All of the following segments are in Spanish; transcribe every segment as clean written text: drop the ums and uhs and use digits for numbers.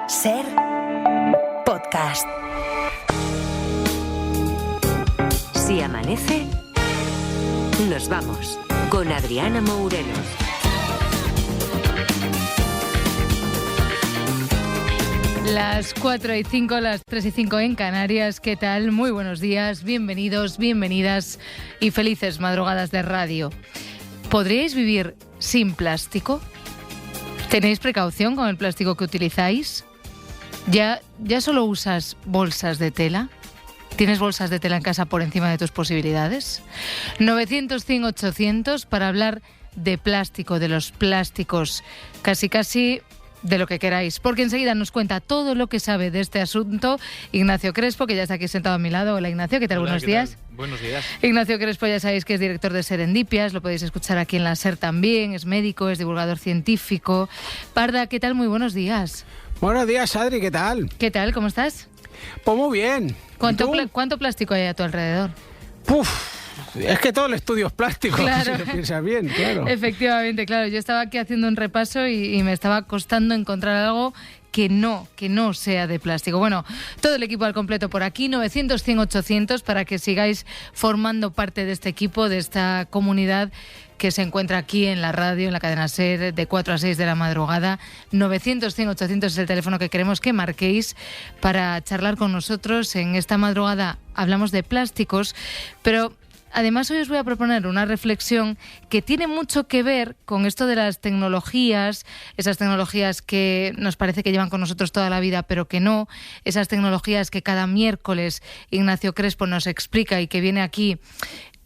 Ser podcast. Si amanece, nos vamos con Adriana Mourelos. Las 4:05, las 3:05 en Canarias. ¿Qué tal? Muy buenos días, bienvenidos, bienvenidas y felices madrugadas de radio. ¿Podríais vivir sin plástico? ¿Tenéis precaución con el plástico que utilizáis? ¿Ya solo usas bolsas de tela? ¿Tienes bolsas de tela en casa por encima de tus posibilidades? 900, 100, 800 para hablar de plástico, de los plásticos, casi de lo que queráis, porque enseguida nos cuenta todo lo que sabe de este asunto Ignacio Crespo, que ya está aquí sentado a mi lado. Hola, Ignacio, ¿qué tal? Hola, Buenos ¿qué días. tal? Buenos días. Ignacio Crespo, ya sabéis que es director de Serendipias, lo podéis escuchar aquí en la SER también, es médico, es divulgador científico. Parda, ¿qué tal? Muy buenos días. Buenos días, Adri, ¿qué tal? ¿Qué tal? ¿Cómo estás? Pues muy bien. ¿Cuánto plástico hay a tu alrededor? Es que todo el estudio es plástico, Claro. si lo piensas bien, claro. Efectivamente, claro. Yo estaba aquí haciendo un repaso y me estaba costando encontrar algo que no sea de plástico. Bueno, todo el equipo al completo por aquí, 900, 100, 800, para que sigáis formando parte de este equipo, de esta comunidad que se encuentra aquí en la radio, en la cadena SER, de 4 a 6 de la madrugada. 900, 100, 800 es el teléfono que queremos que marquéis para charlar con nosotros. En esta madrugada hablamos de plásticos, pero además hoy os voy a proponer una reflexión que tiene mucho que ver con esto de las tecnologías, esas tecnologías que nos parece que llevan con nosotros toda la vida, pero que no, esas tecnologías que cada miércoles Ignacio Crespo nos explica y que viene aquí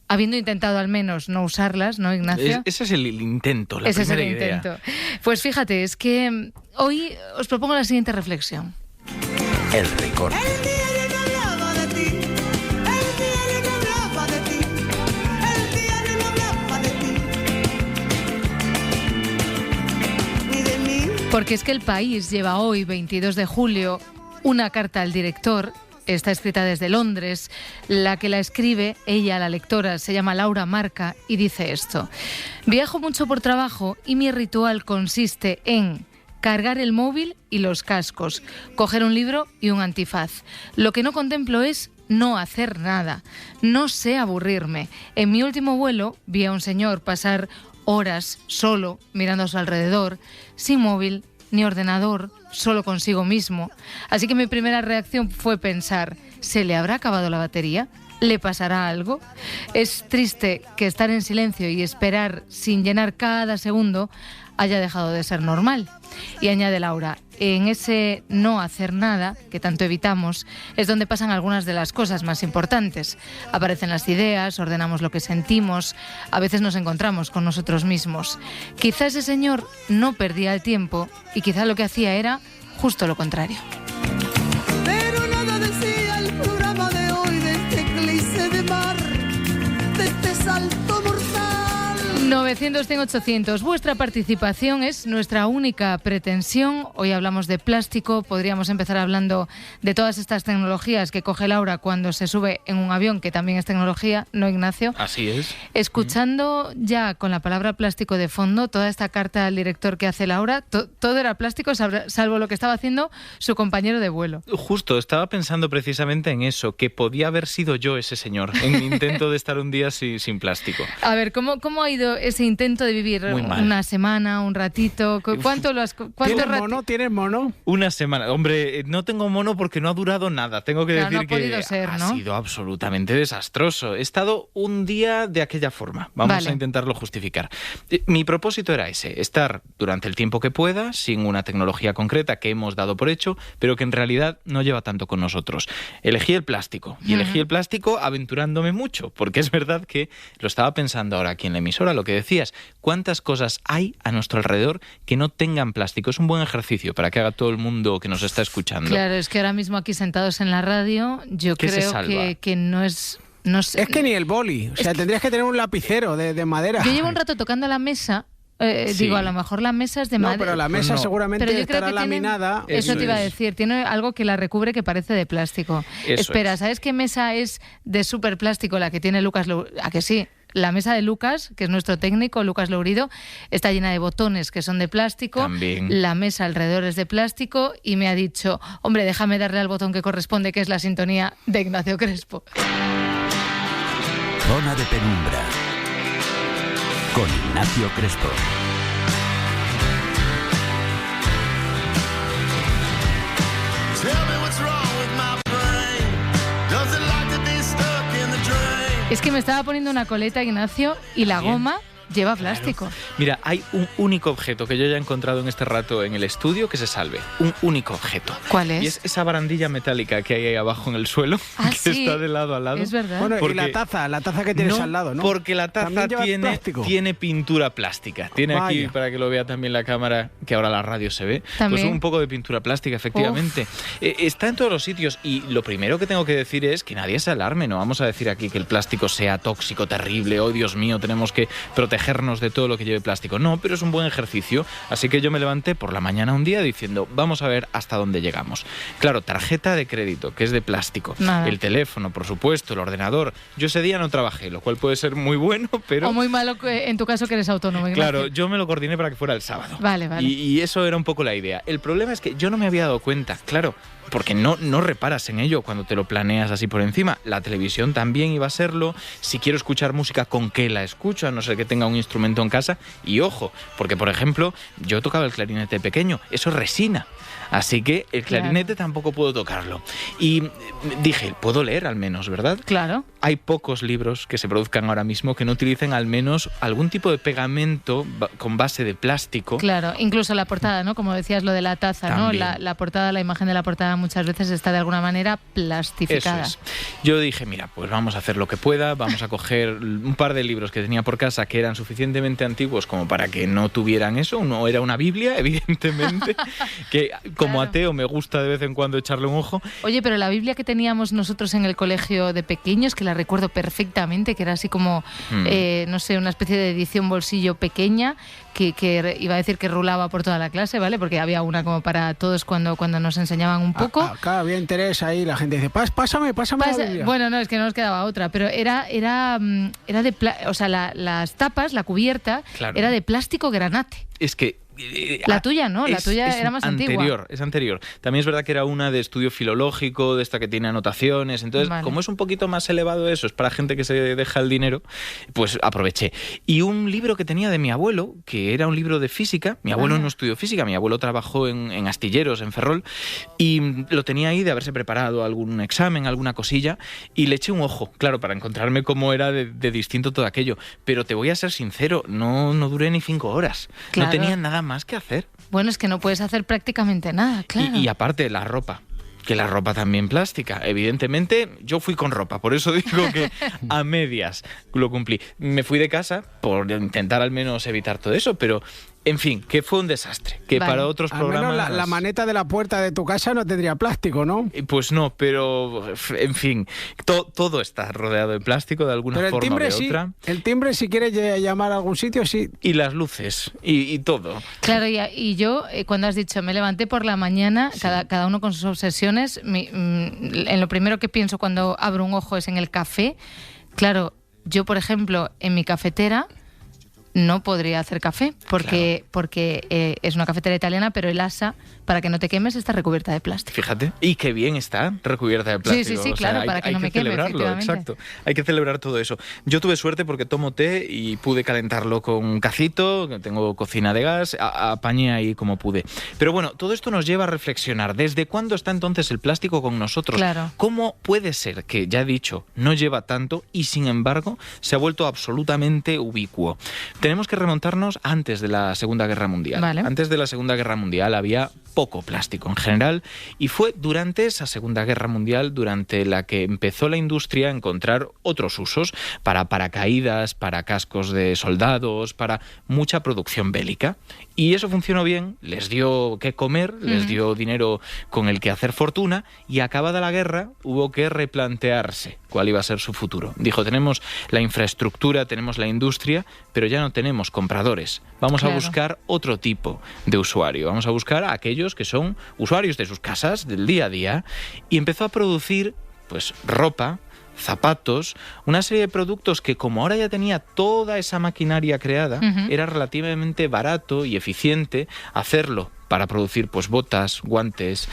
habiendo intentado al menos no usarlas, ¿no, Ignacio? Ese es el intento, la Ese es el primera idea. intento. Pues fíjate, es que hoy os propongo la siguiente reflexión. El récord. Porque es que El País lleva hoy, 22 de julio, una carta al director. Está escrita desde Londres. La que la escribe, ella, la lectora, se llama Laura Marca y dice esto: viajo mucho por trabajo y mi ritual consiste en cargar el móvil y los cascos, coger un libro y un antifaz. Lo que no contemplo es no hacer nada. No sé aburrirme. En mi último vuelo vi a un señor pasar horas solo mirando a su alrededor, sin móvil ni ordenador, solo consigo mismo. Así que mi primera reacción fue pensar: ¿se le habrá acabado la batería? ¿Le pasará algo? Es triste que estar en silencio y esperar sin llenar cada segundo haya dejado de ser normal. Y añade Laura: en ese no hacer nada, que tanto evitamos, es donde pasan algunas de las cosas más importantes. Aparecen las ideas, ordenamos lo que sentimos, a veces nos encontramos con nosotros mismos. Quizá ese señor no perdía el tiempo y quizá lo que hacía era justo lo contrario. Pero nada decía el programa de hoy de este eclipse de mar, de este salto mortal. 900, 100, 800. Vuestra participación es nuestra única pretensión. Hoy hablamos de plástico. Podríamos empezar hablando de todas estas tecnologías que coge Laura cuando se sube en un avión, que también es tecnología, ¿no, Ignacio? Así es. Escuchando ya con la palabra plástico de fondo, toda esta carta al director que hace Laura, todo era plástico salvo lo que estaba haciendo su compañero de vuelo. Justo, estaba pensando precisamente en eso, que podía haber sido yo ese señor, en mi intento de estar un día sin plástico. A ver, ¿cómo ha ido ese intento de vivir una semana, un ratito? ¿Tienes mono? Una semana. Hombre, no tengo mono porque no ha durado nada. Tengo que decir que ha sido absolutamente desastroso. He estado un día de aquella forma. Vamos a intentarlo justificar. Mi propósito era ese: estar durante el tiempo que pueda, sin una tecnología concreta que hemos dado por hecho, pero que en realidad no lleva tanto con nosotros. Elegí el plástico. Y elegí el plástico aventurándome mucho, porque es verdad que lo estaba pensando ahora aquí en la emisora, lo que decías, cuántas cosas hay a nuestro alrededor que no tengan plástico. Es un buen ejercicio para que haga todo el mundo que nos está escuchando. Claro, es que ahora mismo aquí sentados en la radio, yo creo que no es... No sé. Es que ni el boli, o sea, tendrías que tener un lapicero de madera. Yo llevo un rato tocando la mesa. Sí. Digo, a lo mejor la mesa es de madera. No, pero la mesa seguramente estará laminada. Eso te iba a decir, tiene algo que la recubre que parece de plástico. Espera, ¿sabes qué mesa es de súper plástico la que tiene Lucas? ¿A que sí? La mesa de Lucas, que es nuestro técnico, Lucas Lourido, está llena de botones que son de plástico. También. La mesa alrededor es de plástico y me ha dicho, hombre, déjame darle al botón que corresponde, que es la sintonía de Ignacio Crespo. Zona de penumbra con Ignacio Crespo. Es que me estaba poniendo una coleta, Ignacio, y la goma lleva plástico. Mira, hay un único objeto que yo ya he encontrado en este rato en el estudio que se salve. Un único objeto. ¿Cuál es? Y es esa barandilla metálica que hay ahí abajo en el suelo, que sí, está de lado a lado. Es verdad. Bueno, Porque- y la taza que tienes al lado, ¿no? Porque la taza ¿También lleva plástico? tiene pintura plástica. Tiene aquí, Vaya. para que lo vea también la cámara, que ahora la radio se ve, También. pues un poco de pintura plástica, efectivamente. Está en todos los sitios y lo primero que tengo que decir es que nadie se alarme. No vamos a decir aquí que el plástico sea tóxico, terrible, oh Dios mío, tenemos que protegernos de todo lo que lleve plástico. No, pero es un buen ejercicio. Así que yo me levanté por la mañana un día diciendo, vamos a ver hasta dónde llegamos. Claro, tarjeta de crédito, que es de plástico. Nada. El teléfono, por supuesto, el ordenador. Yo ese día no trabajé, lo cual puede ser muy bueno, pero... O muy malo en tu caso que eres autónomo, Ignacio. Claro, yo me lo coordiné para que fuera el sábado. Vale, vale. Y eso era un poco la idea. El problema es que yo no me había dado cuenta, claro, porque no reparas en ello cuando te lo planeas así por encima. La televisión también iba a serlo. Si quiero escuchar música, ¿con qué la escucho? A no ser que tenga un instrumento en casa. Y ojo, porque por ejemplo, yo tocaba el clarinete pequeño, eso es resina. Así que el clarinete tampoco puedo tocarlo. Y dije, puedo leer al menos, ¿verdad? Claro. Hay pocos libros que se produzcan ahora mismo que no utilicen al menos algún tipo de pegamento con base de plástico. Claro, incluso la portada, ¿no? Como decías, lo de la taza, También. ¿no? La portada, la imagen de la portada muchas veces está de alguna manera plastificada. Eso es. Yo dije, mira, pues vamos a hacer lo que pueda, vamos a coger un par de libros que tenía por casa que eran suficientemente antiguos como para que no tuvieran eso. Uno era una Biblia, evidentemente, que como Claro. ateo me gusta de vez en cuando echarle un ojo. Oye, pero la Biblia que teníamos nosotros en el colegio de pequeños, que la recuerdo perfectamente, que era así como, no sé, una especie de edición bolsillo pequeña, que iba a decir que rulaba por toda la clase, ¿vale? Porque había una como para todos cuando nos enseñaban un poco. Acá había interés ahí, la gente dice, pásame la Biblia. Bueno, no, es que no nos quedaba otra, pero era de o sea, las tapas, la cubierta, Claro. era de plástico granate. Es que... La tuya, ¿no? La tuya era más antigua. Es anterior. También es verdad que era una de estudio filológico, de esta que tiene anotaciones. Entonces, Vale. como es un poquito más elevado eso, es para gente que se deja el dinero, pues aproveché. Y un libro que tenía de mi abuelo, que era un libro de física. Mi abuelo no estudió física, mi abuelo trabajó en astilleros, en Ferrol, y lo tenía ahí de haberse preparado algún examen, alguna cosilla, y le eché un ojo, claro, para encontrarme cómo era de distinto todo aquello. Pero te voy a ser sincero, no duré ni 5 horas. Claro. No tenía nada más que hacer. Bueno, es que no puedes hacer prácticamente nada, claro. Y aparte, la ropa. Que la ropa también plástica. Evidentemente, yo fui con ropa, por eso digo que a medias lo cumplí. Me fui de casa por intentar al menos evitar todo eso, pero en fin, que fue un desastre. Que Vale. para otros Al programas... menos la maneta de la puerta de tu casa no tendría plástico, ¿no? Pues no, pero en fin, todo está rodeado de plástico de alguna Pero el forma timbre o de sí. otra. El timbre, si quieres llamar a algún sitio, sí. Y las luces, y todo. Claro, y yo, cuando has dicho, me levanté por la mañana, cada uno con sus obsesiones, en lo primero que pienso cuando abro un ojo es en el café. Claro, yo, por ejemplo, en mi cafetera no podría hacer café, porque es una cafetera italiana, pero el asa, para que no te quemes, está recubierta de plástico. Fíjate. Y qué bien está recubierta de plástico. Sí, O sea, claro, para que no me queme, celebrarlo, efectivamente. exacto. Hay que celebrar todo eso. Yo tuve suerte porque tomo té y pude calentarlo con un cacito, que tengo cocina de gas, apañé ahí como pude. Pero bueno, todo esto nos lleva a reflexionar. ¿Desde cuándo está entonces el plástico con nosotros? Claro. ¿Cómo puede ser que, ya he dicho, no lleva tanto y sin embargo se ha vuelto absolutamente ubicuo? Tenemos que remontarnos antes de la Segunda Guerra Mundial. Vale. Antes de la Segunda Guerra Mundial había poco plástico en general y fue durante esa Segunda Guerra Mundial durante la que empezó la industria a encontrar otros usos para paracaídas, para cascos de soldados, para mucha producción bélica. Y eso funcionó bien, les dio qué comer, les dio dinero con el que hacer fortuna y acabada la guerra hubo que replantearse cuál iba a ser su futuro. Dijo, tenemos la infraestructura, tenemos la industria, pero ya no tenemos compradores. Vamos a buscar otro tipo de usuario. Vamos a buscar a aquellos que son usuarios de sus casas, del día a día, y empezó a producir pues ropa, zapatos, una serie de productos que como ahora ya tenía toda esa maquinaria creada, era relativamente barato y eficiente hacerlo para producir pues botas, guantes,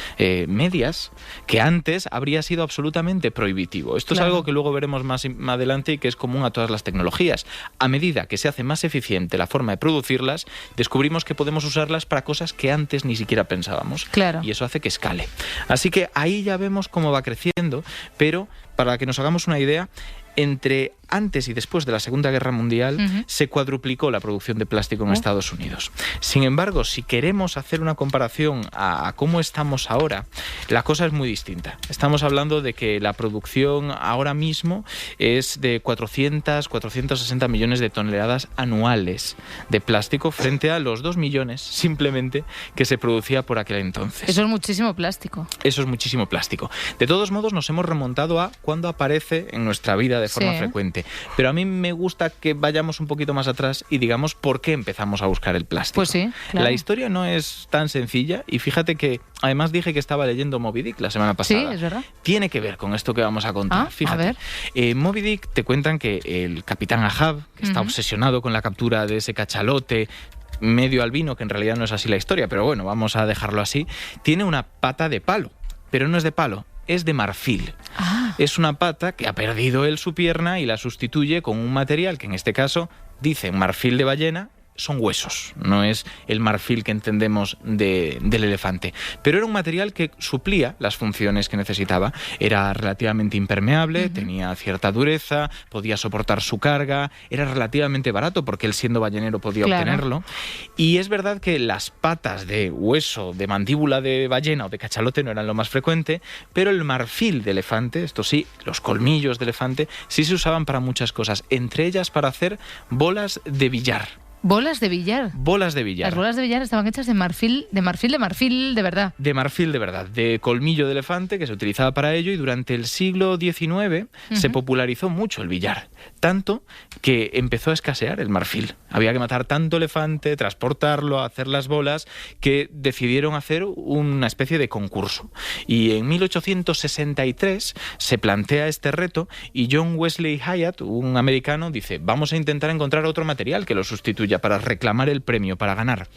medias, que antes habría sido absolutamente prohibitivo. Esto es algo que luego veremos más adelante y que es común a todas las tecnologías. A medida que se hace más eficiente la forma de producirlas, descubrimos que podemos usarlas para cosas que antes ni siquiera pensábamos. Claro. Y eso hace que escale. Así que ahí ya vemos cómo va creciendo, pero para que nos hagamos una idea, entre antes y después de la Segunda Guerra Mundial se cuadruplicó la producción de plástico en Estados Unidos. Sin embargo, si queremos hacer una comparación a cómo estamos ahora, la cosa es muy distinta. Estamos hablando de que la producción ahora mismo es de 460 millones de toneladas anuales de plástico frente a los 2 millones simplemente que se producía por aquel entonces. Eso es muchísimo plástico. Eso es muchísimo plástico. De todos modos, nos hemos remontado a cuando aparece en nuestra vida de forma frecuente. Pero a mí me gusta que vayamos un poquito más atrás y digamos por qué empezamos a buscar el plástico. Pues sí, claro. La historia no es tan sencilla y fíjate que además dije que estaba leyendo Moby Dick la semana pasada. Sí, es verdad. Tiene que ver con esto que vamos a contar. Fíjate. A ver. Moby Dick te cuentan que el capitán Ahab, que está obsesionado con la captura de ese cachalote medio albino, que en realidad no es así la historia, pero bueno, vamos a dejarlo así, tiene una pata de palo, pero no es de palo, es de marfil. Es una pata que ha perdido él su pierna y la sustituye con un material que en este caso dicen marfil de ballena. Son huesos, no es el marfil que entendemos del elefante. Pero era un material que suplía las funciones que necesitaba. Era relativamente impermeable, tenía cierta dureza, podía soportar su carga, era relativamente barato porque él siendo ballenero podía obtenerlo. Y es verdad que las patas de hueso, de mandíbula de ballena o de cachalote no eran lo más frecuente, pero el marfil de elefante, esto sí, los colmillos de elefante, sí se usaban para muchas cosas, entre ellas para hacer bolas de billar. ¿Bolas de billar? Bolas de billar. Las bolas de billar estaban hechas de marfil de verdad. De marfil de verdad, de colmillo de elefante que se utilizaba para ello y durante el siglo XIX se popularizó mucho el billar. Tanto que empezó a escasear el marfil. Había que matar tanto elefante, transportarlo, hacer las bolas, que decidieron hacer una especie de concurso. Y en 1863 se plantea este reto y John Wesley Hyatt, un americano, dice, vamos a intentar encontrar otro material que lo sustituya para reclamar el premio, para ganar.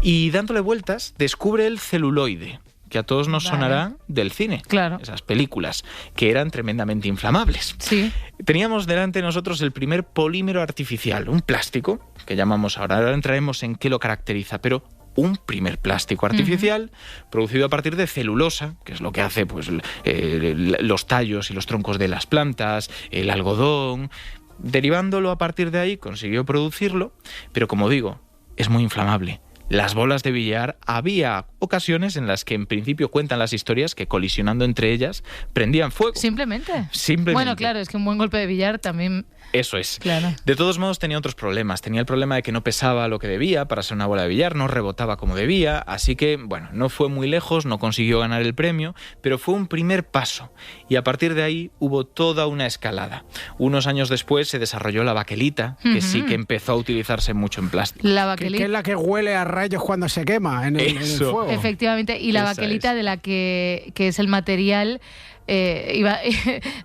Y dándole vueltas, descubre el celuloide, que a todos nos sonará del cine. Claro. Esas películas, que eran tremendamente inflamables. Sí. Teníamos delante de nosotros el primer polímero artificial, un plástico, que llamamos ahora entraremos en qué lo caracteriza, pero un primer plástico artificial producido a partir de celulosa, que es lo que hace pues, los tallos y los troncos de las plantas, el algodón. Derivándolo a partir de ahí, consiguió producirlo, pero como digo, es muy inflamable. Las bolas de billar, había ocasiones en las que en principio cuentan las historias que colisionando entre ellas prendían fuego. Simplemente. Bueno, claro, es que un buen golpe de billar también... Eso es. Claro. De todos modos tenía otros problemas. Tenía el problema de que no pesaba lo que debía para ser una bola de billar, no rebotaba como debía, así que, bueno, no fue muy lejos, no consiguió ganar el premio, pero fue un primer paso. Y a partir de ahí hubo toda una escalada. Unos años después se desarrolló la baquelita, que sí que empezó a utilizarse mucho en plástico. La baquelita. Que es la que huele a rayos cuando se quema en el fuego. Efectivamente, y la baquelita de la que es el material...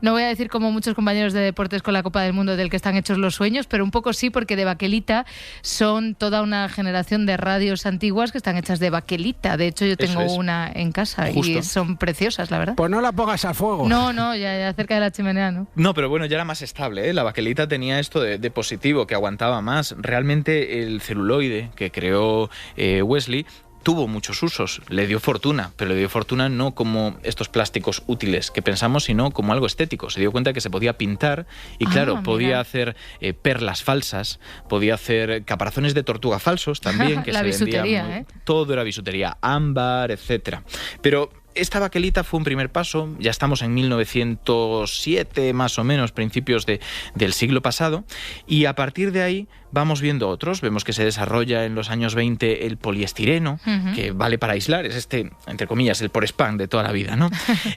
no voy a decir como muchos compañeros de deportes con la Copa del Mundo del que están hechos los sueños, pero un poco sí, porque de baquelita son toda una generación de radios antiguas que están hechas de baquelita. De hecho, yo tengo una en casa. Justo. Y son preciosas, la verdad. Pues no la pongas a fuego. No, ya cerca de la chimenea, ¿no? No, pero bueno, ya era más estable, ¿eh? La baquelita tenía esto de positivo, que aguantaba más. Realmente el celuloide que creó Wesley tuvo muchos usos, le dio fortuna, pero le dio fortuna no como estos plásticos útiles que pensamos, sino como algo estético. Se dio cuenta que se podía pintar y claro, podía hacer perlas falsas, podía hacer caparazones de tortuga falsos también, que la se bisutería, vendían. Todo era bisutería, ámbar, etcétera. Pero esta baquelita fue un primer paso, ya estamos en 1907 más o menos, principios del siglo pasado, y a partir de ahí vamos viendo otros. Vemos que se desarrolla en los años 20 el poliestireno, que vale para aislar, es entre comillas, el porespán de toda la vida, ¿no?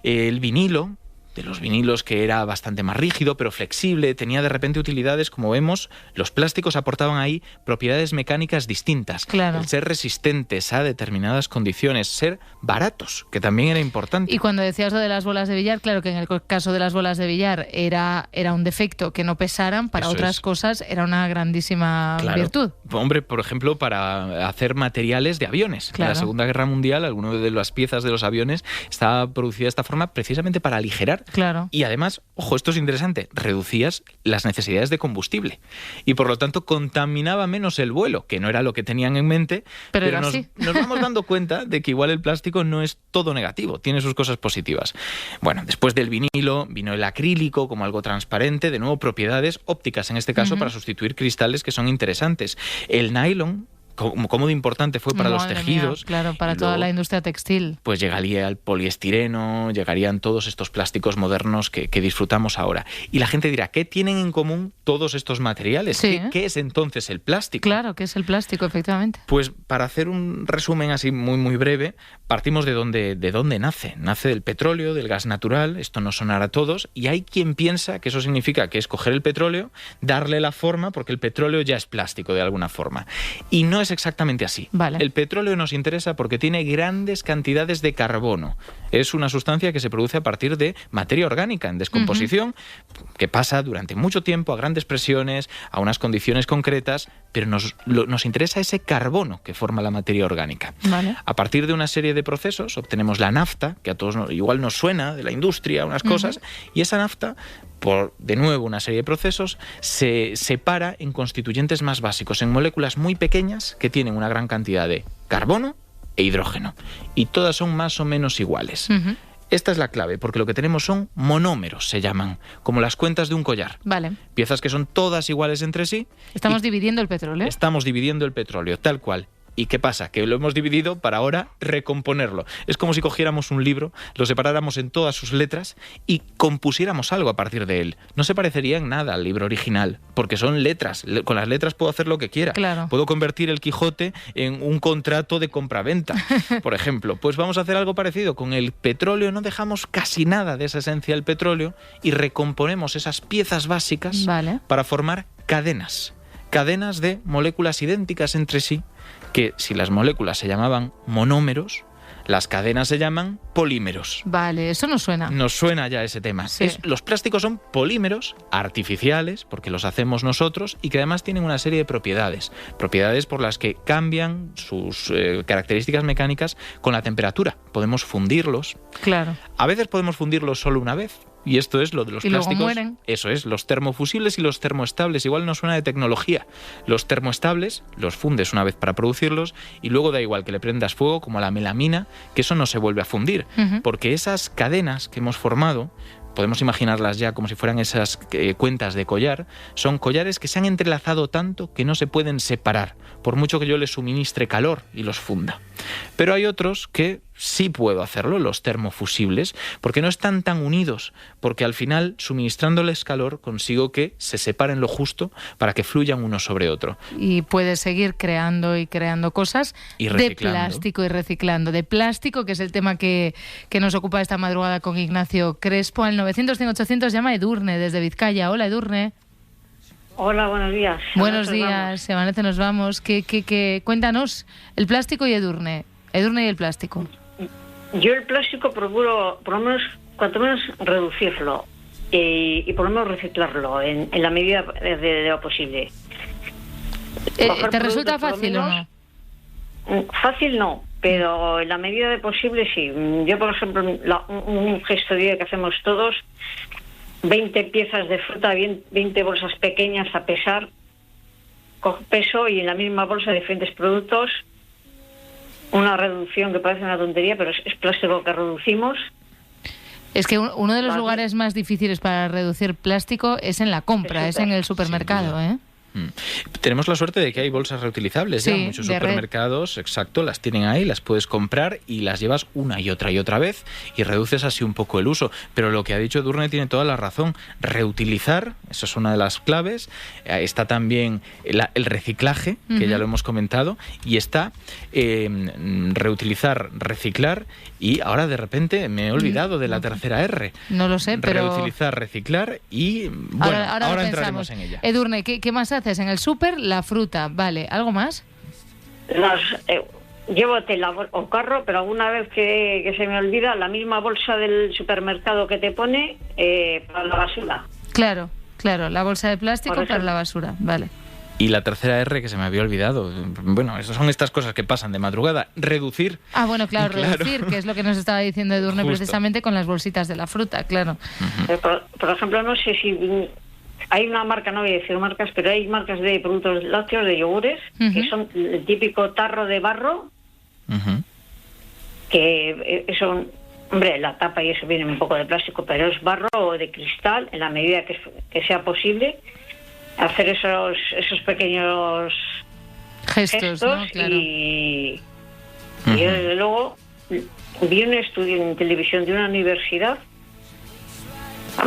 El vinilo, de los vinilos que era bastante más rígido, pero flexible, tenía de repente utilidades, como vemos, los plásticos aportaban ahí propiedades mecánicas distintas. Claro. El ser resistentes a determinadas condiciones, ser baratos, que también era importante. Y cuando decías lo de las bolas de billar, claro que en el caso de las bolas de billar era un defecto que no pesaran, para Eso otras es. cosas era una grandísima virtud. Hombre, por ejemplo, para hacer materiales de aviones. Claro. En la Segunda Guerra Mundial, algunas de las piezas de los aviones estaba producida de esta forma precisamente para aligerar. Claro. Y además, ojo, esto es interesante, reducías las necesidades de combustible. Y por lo tanto contaminaba menos el vuelo, que no era lo que tenían en mente. Pero era nos, así. nos vamos dando cuenta de que igual el plástico no es todo negativo, tiene sus cosas positivas. Bueno, después del vinilo vino el acrílico como algo transparente, de nuevo propiedades ópticas en este caso, para sustituir cristales que son interesantes. El nylon, cómo de importante fue para los Madre tejidos. mía, claro, para toda la industria textil. Pues llegaría el poliestireno, llegarían todos estos plásticos modernos que disfrutamos ahora. Y la gente dirá, ¿qué tienen en común todos estos materiales? Sí. ¿Qué es entonces el plástico? Claro, que es el plástico, efectivamente. Pues para hacer un resumen así muy muy breve, partimos de dónde nace. Nace del petróleo, del gas natural, esto nos sonará a todos, y hay quien piensa que eso significa que es coger el petróleo, darle la forma, porque el petróleo ya es plástico de alguna forma. Y no es exactamente así. Vale. El petróleo nos interesa porque tiene grandes cantidades de carbono. Es una sustancia que se produce a partir de materia orgánica en descomposición, que pasa durante mucho tiempo a grandes presiones, a unas condiciones concretas, pero nos interesa ese carbono que forma la materia orgánica. Vale. A partir de una serie de procesos obtenemos la nafta, que a todos igual nos suena de la industria, unas cosas, y esa nafta, por de nuevo una serie de procesos, se separa en constituyentes más básicos, en moléculas muy pequeñas que tienen una gran cantidad de carbono e hidrógeno, y todas son más o menos iguales. Esta es la clave, porque lo que tenemos son monómeros, se llaman, como las cuentas de un collar. Vale. Piezas que son todas iguales entre sí. Estamos dividiendo el petróleo. Estamos dividiendo el petróleo, tal cual. ¿Y qué pasa? Que lo hemos dividido para ahora recomponerlo. Es como si cogiéramos un libro, lo separáramos en todas sus letras y compusiéramos algo a partir de él. No se parecería en nada al libro original, porque son letras. Con las letras puedo hacer lo que quiera. Claro. Puedo convertir el Quijote en un contrato de compraventa, por ejemplo. Pues vamos a hacer algo parecido. Con el petróleo no dejamos casi nada de esa esencia del petróleo y recomponemos esas piezas básicas para formar cadenas. Cadenas de moléculas idénticas entre sí, que si las moléculas se llamaban monómeros, las cadenas se llaman polímeros. Vale, eso nos suena. Nos suena ya ese tema. Sí. Los plásticos son polímeros artificiales, porque los hacemos nosotros, y que además tienen una serie de propiedades. Propiedades por las que cambian sus características mecánicas con la temperatura. Podemos fundirlos. Claro. A veces podemos fundirlos solo una vez. Y esto es lo de los y plásticos. Luego mueren. Eso es, los termofusibles y los termoestables. Igual nos suena de tecnología. Los termoestables los fundes una vez para producirlos y luego da igual que le prendas fuego, como a la melamina, que eso no se vuelve a fundir. Porque esas cadenas que hemos formado, podemos imaginarlas ya como si fueran esas cuentas de collar, son collares que se han entrelazado tanto que no se pueden separar, por mucho que yo les suministre calor y los funda. Pero hay otros que sí puedo hacerlo, los termofusibles, porque no están tan unidos, porque al final, suministrándoles calor, consigo que se separen lo justo para que fluyan uno sobre otro. Y puedes seguir creando y creando cosas de plástico y reciclando. De plástico, que es el tema que nos ocupa esta madrugada con Ignacio Crespo. Al 900-100-800 llama Edurne, desde Vizcaya. Hola, Edurne. Hola, buenos días. Buenos días, se amanece, nos vamos. Cuéntanos, el plástico y Edurne. Edurne y el plástico. Yo el plástico procuro, por lo menos, cuanto menos reducirlo y por lo menos reciclarlo en la medida de lo posible. ¿Te resulta fácil o no? Fácil no, pero en la medida de posible sí. Yo, por ejemplo, un gesto diario que hacemos todos, 20 piezas de fruta, 20 bolsas pequeñas a pesar, con peso, y en la misma bolsa diferentes productos. Una reducción que parece una tontería, pero es plástico que reducimos. Es que uno de los lugares más difíciles para reducir plástico es en la compra, es en el supermercado, ¿eh? Tenemos la suerte de que hay bolsas reutilizables, ya muchos supermercados, exacto, las tienen ahí, las puedes comprar y las llevas una y otra vez y reduces así un poco el uso. Pero lo que ha dicho Edurne tiene toda la razón. Reutilizar, eso es una de las claves. Está también el reciclaje, que ya lo hemos comentado, y está reutilizar, reciclar, y ahora de repente me he olvidado de la tercera R. No lo sé, pero... Reutilizar, reciclar y bueno, ahora entraremos en ella. Edurne, ¿qué más haces? En el súper, la fruta, vale. ¿Algo más? Llevo tela o carro, pero alguna vez que se me olvida, la misma bolsa del supermercado que te pone para la basura. Claro, la bolsa de plástico para la basura, vale. Y la tercera R que se me había olvidado. Bueno, esas son estas cosas que pasan de madrugada. Reducir. Ah, bueno, claro, reducir, que es lo que nos estaba diciendo Edurne precisamente con las bolsitas de la fruta, claro. Por ejemplo, no sé si... Hay una marca, no voy a decir marcas, pero hay marcas de productos lácteos, de yogures, que son el típico tarro de barro, que eso, hombre, la tapa y eso viene un poco de plástico, pero es barro o de cristal, en la medida que sea posible, hacer esos pequeños gestos, ¿no? Claro. Y desde luego vi un estudio en televisión de una universidad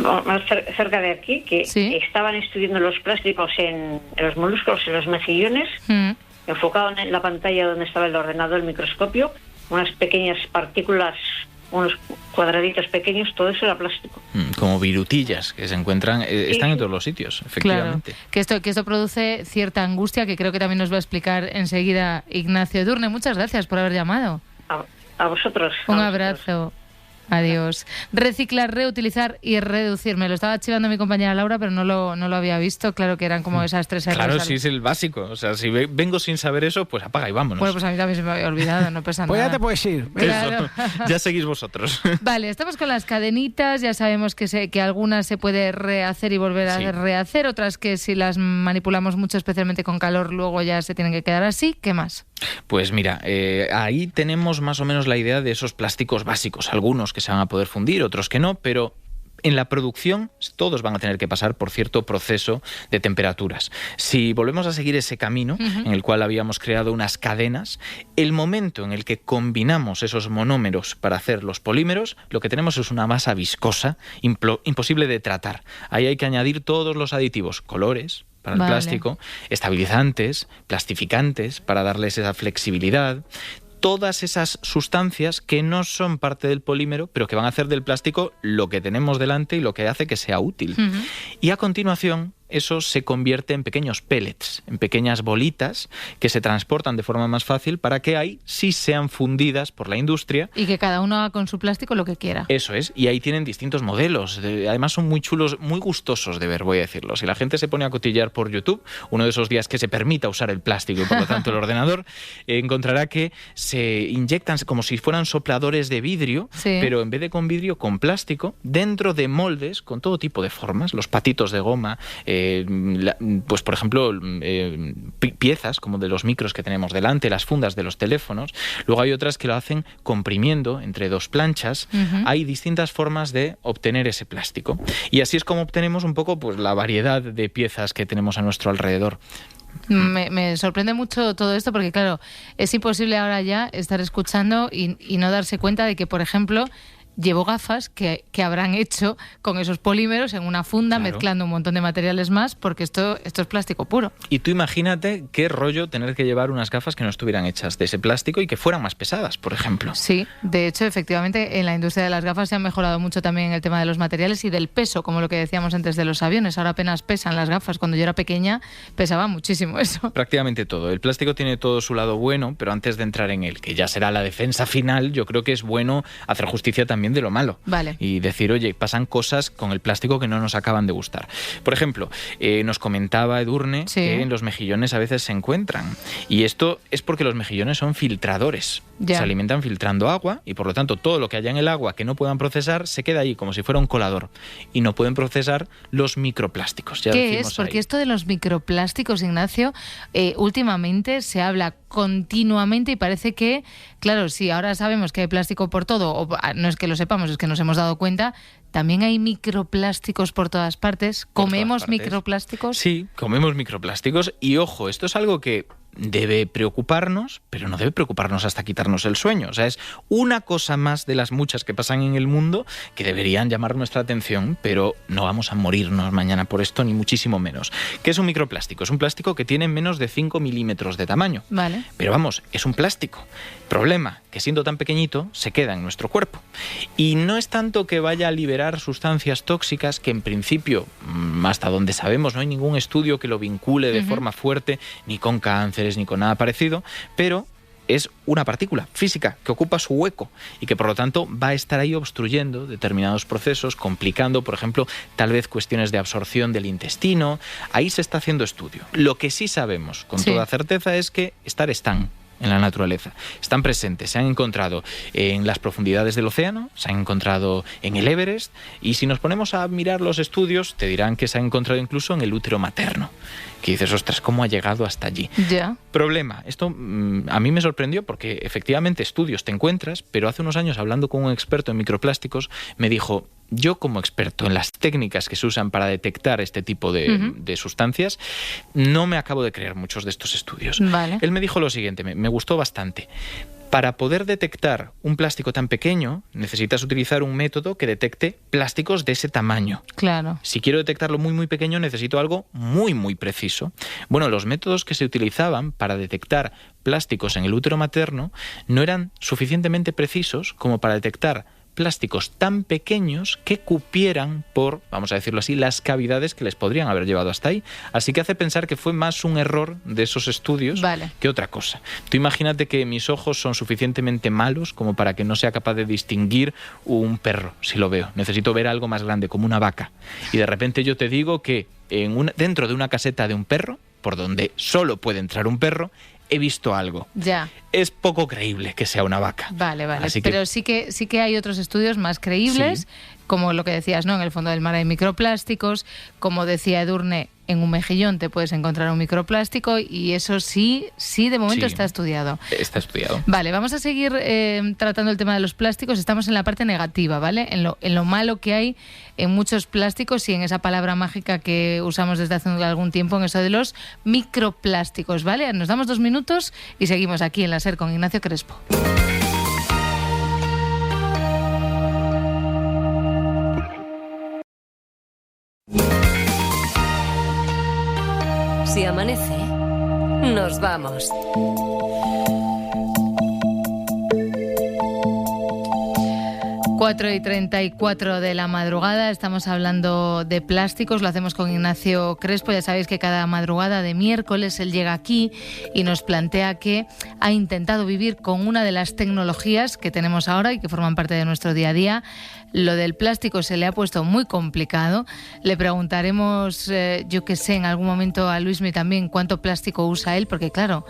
más cerca de aquí, que estaban estudiando los plásticos en los moluscos, en los mejillones, enfocado en la pantalla donde estaba el ordenador, el microscopio, unas pequeñas partículas, unos cuadraditos pequeños, todo eso era plástico. Como virutillas que se encuentran, están en todos los sitios, efectivamente. Claro, que esto produce cierta angustia, que creo que también nos va a explicar enseguida Ignacio Edurne. Muchas gracias por haber llamado. A vosotros. Un abrazo. Adiós. Reciclar, reutilizar y reducir. Me lo estaba chivando mi compañera Laura, pero no lo había visto. Claro que eran como esas tres R's. Claro, sí, es el básico. O sea, si vengo sin saber eso, pues apaga y vámonos. Bueno, pues a mí también se me había olvidado, no pasa nada. Pues ya te puedes ir. Claro. Ya seguís vosotros. Vale, estamos con las cadenitas. Ya sabemos que algunas se puede rehacer y volver a rehacer. Otras que si las manipulamos mucho, especialmente con calor, luego ya se tienen que quedar así. ¿Qué más? Pues mira, ahí tenemos más o menos la idea de esos plásticos básicos. Algunos que se van a poder fundir, otros que no, pero en la producción todos van a tener que pasar por cierto proceso de temperaturas. Si volvemos a seguir ese camino en el cual habíamos creado unas cadenas, el momento en el que combinamos esos monómeros para hacer los polímeros, lo que tenemos es una masa viscosa, imposible de tratar. Ahí hay que añadir todos los aditivos, colores para el plástico, estabilizantes, plastificantes para darles esa flexibilidad, todas esas sustancias que no son parte del polímero, pero que van a hacer del plástico lo que tenemos delante y lo que hace que sea útil. Y a continuación, eso se convierte en pequeños pellets, en pequeñas bolitas que se transportan de forma más fácil para que ahí sí sean fundidas por la industria. Y que cada uno haga con su plástico lo que quiera. Eso es, y ahí tienen distintos modelos. Además son muy chulos, muy gustosos de ver, voy a decirlo. Si la gente se pone a cotillear por YouTube, uno de esos días que se permita usar el plástico y por lo tanto el ordenador, encontrará que se inyectan como si fueran sopladores de vidrio, pero en vez de con vidrio, con plástico, dentro de moldes con todo tipo de formas, los patitos de goma, pues por ejemplo piezas como de los micros que tenemos delante, las fundas de los teléfonos. Luego hay otras que lo hacen comprimiendo entre dos planchas. Hay distintas formas de obtener ese plástico y así es como obtenemos un poco pues la variedad de piezas que tenemos a nuestro alrededor. Me sorprende mucho todo esto porque, claro, es imposible ahora ya estar escuchando y no darse cuenta de que, por ejemplo, llevo gafas que habrán hecho con esos polímeros en una funda, mezclando un montón de materiales más, porque esto es plástico puro. Y tú imagínate qué rollo tener que llevar unas gafas que no estuvieran hechas de ese plástico y que fueran más pesadas, por ejemplo. Sí, de hecho, efectivamente, en la industria de las gafas se ha mejorado mucho también el tema de los materiales y del peso, como lo que decíamos antes de los aviones. Ahora apenas pesan las gafas. Cuando yo era pequeña pesaba muchísimo eso. Prácticamente todo. El plástico tiene todo su lado bueno, pero antes de entrar en él, que ya será la defensa final, yo creo que es bueno hacer justicia también de lo malo. Vale. Y decir, oye, pasan cosas con el plástico que no nos acaban de gustar. Por ejemplo, nos comentaba Edurne que en los mejillones a veces se encuentran. Y esto es porque los mejillones son filtradores. Se alimentan filtrando agua y por lo tanto todo lo que haya en el agua que no puedan procesar se queda ahí como si fuera un colador. Y no pueden procesar los microplásticos. ¿Qué es? Porque esto de los microplásticos, Ignacio, últimamente se habla continuamente y parece que, claro, sí, ahora sabemos que hay plástico por todo, o no es que lo lo sepamos, es que nos hemos dado cuenta, también hay microplásticos por todas partes. ¿Comemos microplásticos? Sí, comemos microplásticos y ojo, esto es algo que debe preocuparnos, pero no debe preocuparnos hasta quitarnos el sueño. O sea, es una cosa más de las muchas que pasan en el mundo que deberían llamar nuestra atención, pero no vamos a morirnos mañana por esto, ni muchísimo menos. ¿Qué es un microplástico? Es un plástico que tiene menos de 5 milímetros de tamaño. Vale. Pero vamos, es un plástico. Problema, que siendo tan pequeñito, se queda en nuestro cuerpo. Y no es tanto que vaya a liberar sustancias tóxicas, que en principio, hasta donde sabemos, no hay ningún estudio que lo vincule de forma fuerte, ni con cánceres, ni con nada parecido, pero es una partícula física que ocupa su hueco y que por lo tanto va a estar ahí obstruyendo determinados procesos, complicando, por ejemplo, tal vez cuestiones de absorción del intestino. Ahí se está haciendo estudio. Lo que sí sabemos con toda certeza es que están en la naturaleza. Están presentes, se han encontrado en las profundidades del océano, se han encontrado en el Everest, y si nos ponemos a mirar los estudios, te dirán que se han encontrado incluso en el útero materno. Que dices, ostras, ¿cómo ha llegado hasta allí? Ya. Problema, esto a mí me sorprendió porque efectivamente estudios te encuentras, pero hace unos años hablando con un experto en microplásticos me dijo, yo como experto en las técnicas que se usan para detectar este tipo de sustancias, no me acabo de creer muchos de estos estudios. Vale. Él me dijo lo siguiente, me gustó bastante. Para poder detectar un plástico tan pequeño, necesitas utilizar un método que detecte plásticos de ese tamaño. Claro. Si quiero detectarlo muy, muy pequeño, necesito algo muy, muy preciso. Bueno, los métodos que se utilizaban para detectar plásticos en el útero materno no eran suficientemente precisos como para detectar plásticos tan pequeños que cupieran por, vamos a decirlo así, las cavidades que les podrían haber llevado hasta ahí. Así que hace pensar que fue más un error de esos estudios que otra cosa. Tú imagínate que mis ojos son suficientemente malos como para que no sea capaz de distinguir un perro, si lo veo. Necesito ver algo más grande, como una vaca. Y de repente yo te digo que dentro de una caseta de un perro, por donde solo puede entrar un perro, he visto algo. Ya. Es poco creíble que sea una vaca. Vale. Así pero sí que hay otros estudios más creíbles, como lo que decías, ¿no? En el fondo del mar hay microplásticos, como decía Edurne, en un mejillón te puedes encontrar un microplástico y eso sí de momento está estudiado. Está estudiado. Vale, vamos a seguir tratando el tema de los plásticos. Estamos en la parte negativa, ¿vale? En lo malo que hay en muchos plásticos y en esa palabra mágica que usamos desde hace algún tiempo, en eso de los microplásticos, ¿vale? Nos damos 2 minutos y seguimos aquí en la SER con Ignacio Crespo. Si amanece, nos vamos. Cuatro y 34 de la madrugada, estamos hablando de plásticos, lo hacemos con Ignacio Crespo. Ya sabéis que cada madrugada de miércoles él llega aquí y nos plantea que ha intentado vivir con una de las tecnologías que tenemos ahora y que forman parte de nuestro día a día. Lo del plástico se le ha puesto muy complicado. Le preguntaremos, yo que sé, en algún momento a Luismi también cuánto plástico usa él, porque claro,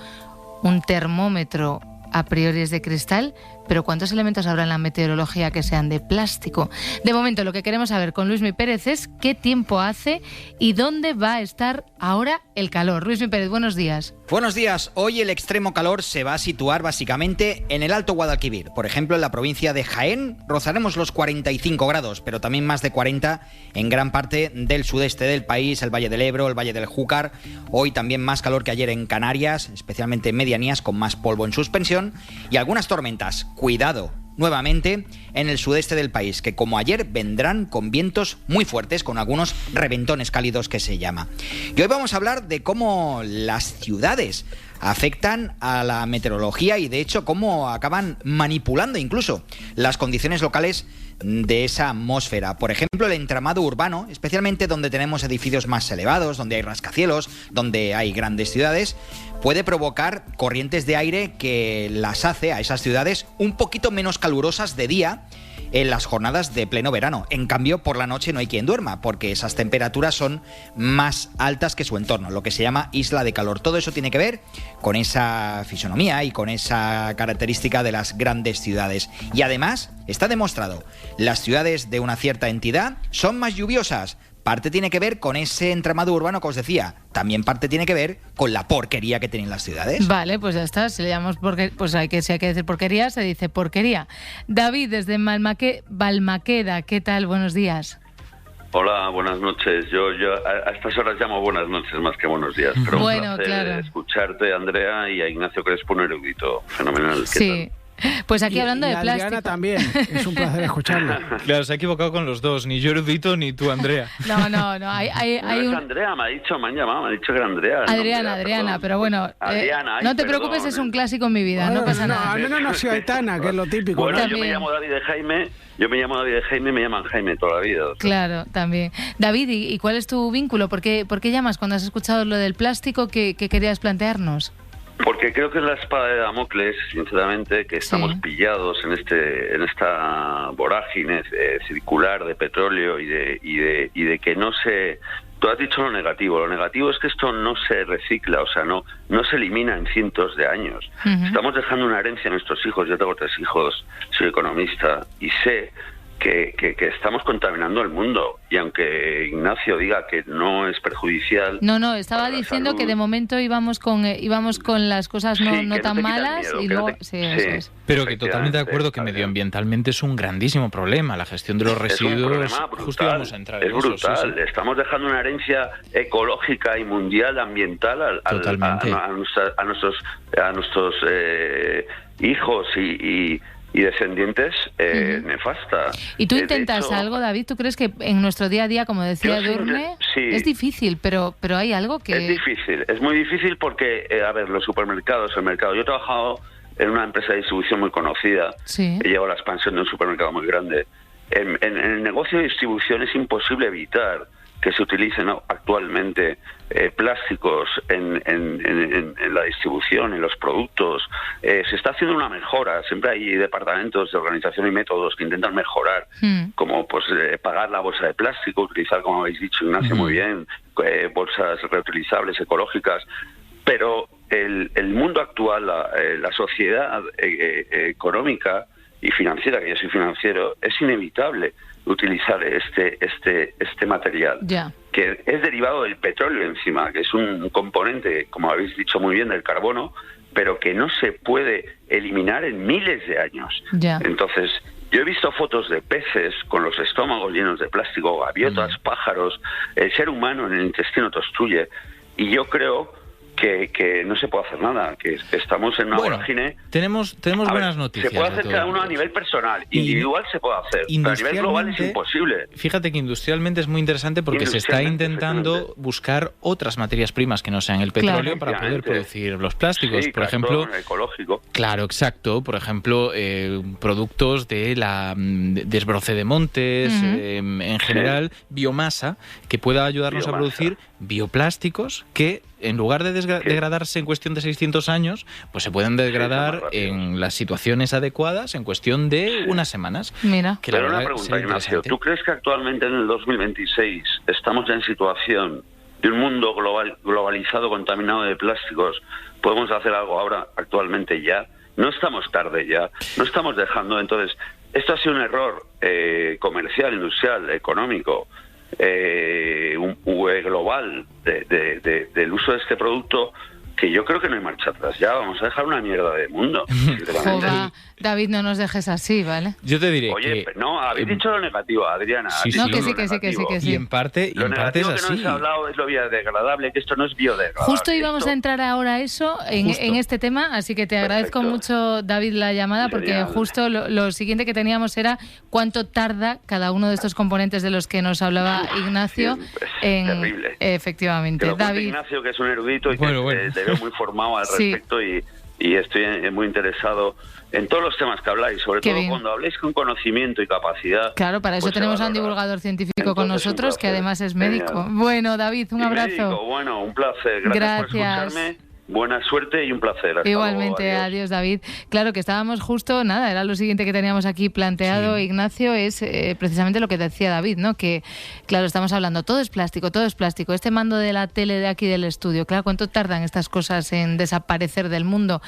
un termómetro a priori es de cristal, pero ¿cuántos elementos habrá en la meteorología que sean de plástico? De momento lo que queremos saber con Luismi Pérez es qué tiempo hace y dónde va a estar ahora el calor. Luismi Pérez, buenos días. Buenos días. Hoy el extremo calor se va a situar básicamente en el Alto Guadalquivir. Por ejemplo, en la provincia de Jaén rozaremos los 45 grados, pero también más de 40 en gran parte del sudeste del país, el Valle del Ebro, el Valle del Júcar. Hoy también más calor que ayer en Canarias, especialmente en medianías con más polvo en suspensión y algunas tormentas. Cuidado, nuevamente en el sudeste del país, que como ayer vendrán con vientos muy fuertes, con algunos reventones cálidos que se llama. Y hoy vamos a hablar de cómo las ciudades afectan a la meteorología y de hecho cómo acaban manipulando incluso las condiciones locales de esa atmósfera. Por ejemplo, el entramado urbano, especialmente donde tenemos edificios más elevados, donde hay rascacielos, donde hay grandes ciudades, puede provocar corrientes de aire que las hace a esas ciudades un poquito menos calurosas de día en las jornadas de pleno verano. En cambio, por la noche no hay quien duerma, porque esas temperaturas son más altas que su entorno, lo que se llama isla de calor. Todo eso tiene que ver con esa fisonomía y con esa característica de las grandes ciudades. Y además, está demostrado, las ciudades de una cierta entidad son más lluviosas, parte tiene que ver con ese entramado urbano que os decía, también parte tiene que ver con la porquería que tienen las ciudades. Vale, pues ya está, si le llamamos pues si hay que decir porquería, se dice porquería. David, desde Balmaqueda, ¿qué tal? Buenos días. Hola, buenas noches. Yo a estas horas llamo buenas noches más que buenos días. Pero bueno, un placer escucharte, Andrea, y a Ignacio Crespo, un erudito fenomenal. ¿Qué sí. tal? Pues aquí hablando de Adriana plástico. también, es un placer escucharla. Claro, se ha equivocado con los dos, ni yo erudito ni tú, Andrea. No, hay Andrea, me han llamado, me ha dicho que era Andrea. Adriana, pero bueno, Adriana, no te preocupes, es un clásico en mi vida, no pasa nada. Al menos nació Aitana, que es lo típico. Bueno, ¿no? yo me llamo David de Jaime, me llaman Jaime toda la vida. Claro, también. David, ¿y cuál es tu vínculo? ¿Por qué llamas cuando has escuchado lo del plástico? ¿Qué querías plantearnos? Porque creo que es la espada de Damocles, sinceramente, que estamos pillados en esta vorágine circular de petróleo y de que no se... Tú has dicho lo negativo es que esto no se recicla, o sea, no se elimina en cientos de años. Uh-huh. Estamos dejando una herencia a nuestros hijos. Yo tengo 3 hijos, soy economista y sé que estamos contaminando el mundo, y aunque Ignacio diga que no es perjudicial... No, estaba diciendo que de momento íbamos con las cosas no tan malas y luego... Eso es. Pero que totalmente de acuerdo que medioambientalmente es un grandísimo problema, la gestión de los residuos. Justo íbamos a entrar en eso. Es brutal, sí. Estamos dejando una herencia ecológica y mundial ambiental a nuestros hijos y descendientes nefasta. ¿Y tú intentas algo, David? ¿Tú crees que en nuestro día a día, como decía Edurne, es difícil, pero hay algo que... Es difícil, es muy difícil porque, los supermercados, el mercado... Yo he trabajado en una empresa de distribución muy conocida, he llevado la expansión de un supermercado muy grande. En el negocio de distribución es imposible evitar que se utilicen actualmente plásticos en la distribución, en los productos. Se está haciendo una mejora, siempre hay departamentos de organización y métodos que intentan mejorar, como pagar la bolsa de plástico, utilizar, como habéis dicho, Ignacio, muy bien, bolsas reutilizables, ecológicas, pero el mundo actual, la sociedad económica y financiera, que yo soy financiero, es inevitable utilizar este material, que es derivado del petróleo encima, que es un componente, como habéis dicho muy bien, del carbono, pero que no se puede eliminar en miles de años. Entonces, yo he visto fotos de peces con los estómagos llenos de plástico, gaviotas, pájaros, el ser humano en el intestino te obstruye, y yo creo que no se puede hacer nada, que estamos en una vorágine. Tenemos buenas noticias. Se puede hacer cada uno a nivel personal, individual se puede hacer, pero a nivel global es imposible. Fíjate que industrialmente es muy interesante porque se está intentando buscar otras materias primas que no sean el petróleo para poder producir los plásticos. Por ejemplo, ecológico. Claro, exacto. Por ejemplo, productos de la desbroce de montes, en general, biomasa, que pueda ayudarnos a producir bioplásticos que, en lugar de degradarse en cuestión de 600 años, pues se pueden degradar en las situaciones adecuadas en cuestión de unas semanas. Mira. Pero una pregunta, Ignacio, ¿tú crees que actualmente en el 2026 estamos ya en situación de un mundo globalizado, contaminado de plásticos? ¿Podemos hacer algo ahora, actualmente ya? No estamos tarde ya, no estamos dejando. Entonces, esto ha sido un error comercial, industrial, económico, global del uso de este producto, que yo creo que no hay marcha atrás. Ya vamos a dejar una mierda de mundo. Joder, David, no nos dejes así, ¿vale? Yo te diré no, habéis dicho lo negativo, Adriana. Sí. Y en parte lo es así. Que no se ha hablado es lo biodegradable, que esto no es biodegradable. Justo íbamos a entrar ahora a eso, en este tema, así que te agradezco mucho, David, la llamada, porque justo lo siguiente que teníamos era cuánto tarda cada uno de estos componentes de los que nos hablaba Ignacio. Terrible. Efectivamente. David. Ignacio, que es un erudito y que te veo muy formado al respecto, y estoy muy interesado en todos los temas que habláis, sobre todo cuando habléis con conocimiento y capacidad. Claro, para eso tenemos a un divulgador científico con nosotros, que además es médico. Bueno, David, un abrazo. Bueno, un placer. Gracias por escucharme. buena suerte y un placer. Hasta Igualmente, luego, adiós David. Claro que estábamos justo, nada, era lo siguiente que teníamos aquí planteado, sí. Ignacio, es precisamente lo que decía David, ¿no? Que, claro, estamos hablando, todo es plástico. Este mando de la tele de aquí del estudio, claro, ¿cuánto tardan estas cosas en desaparecer del mundo?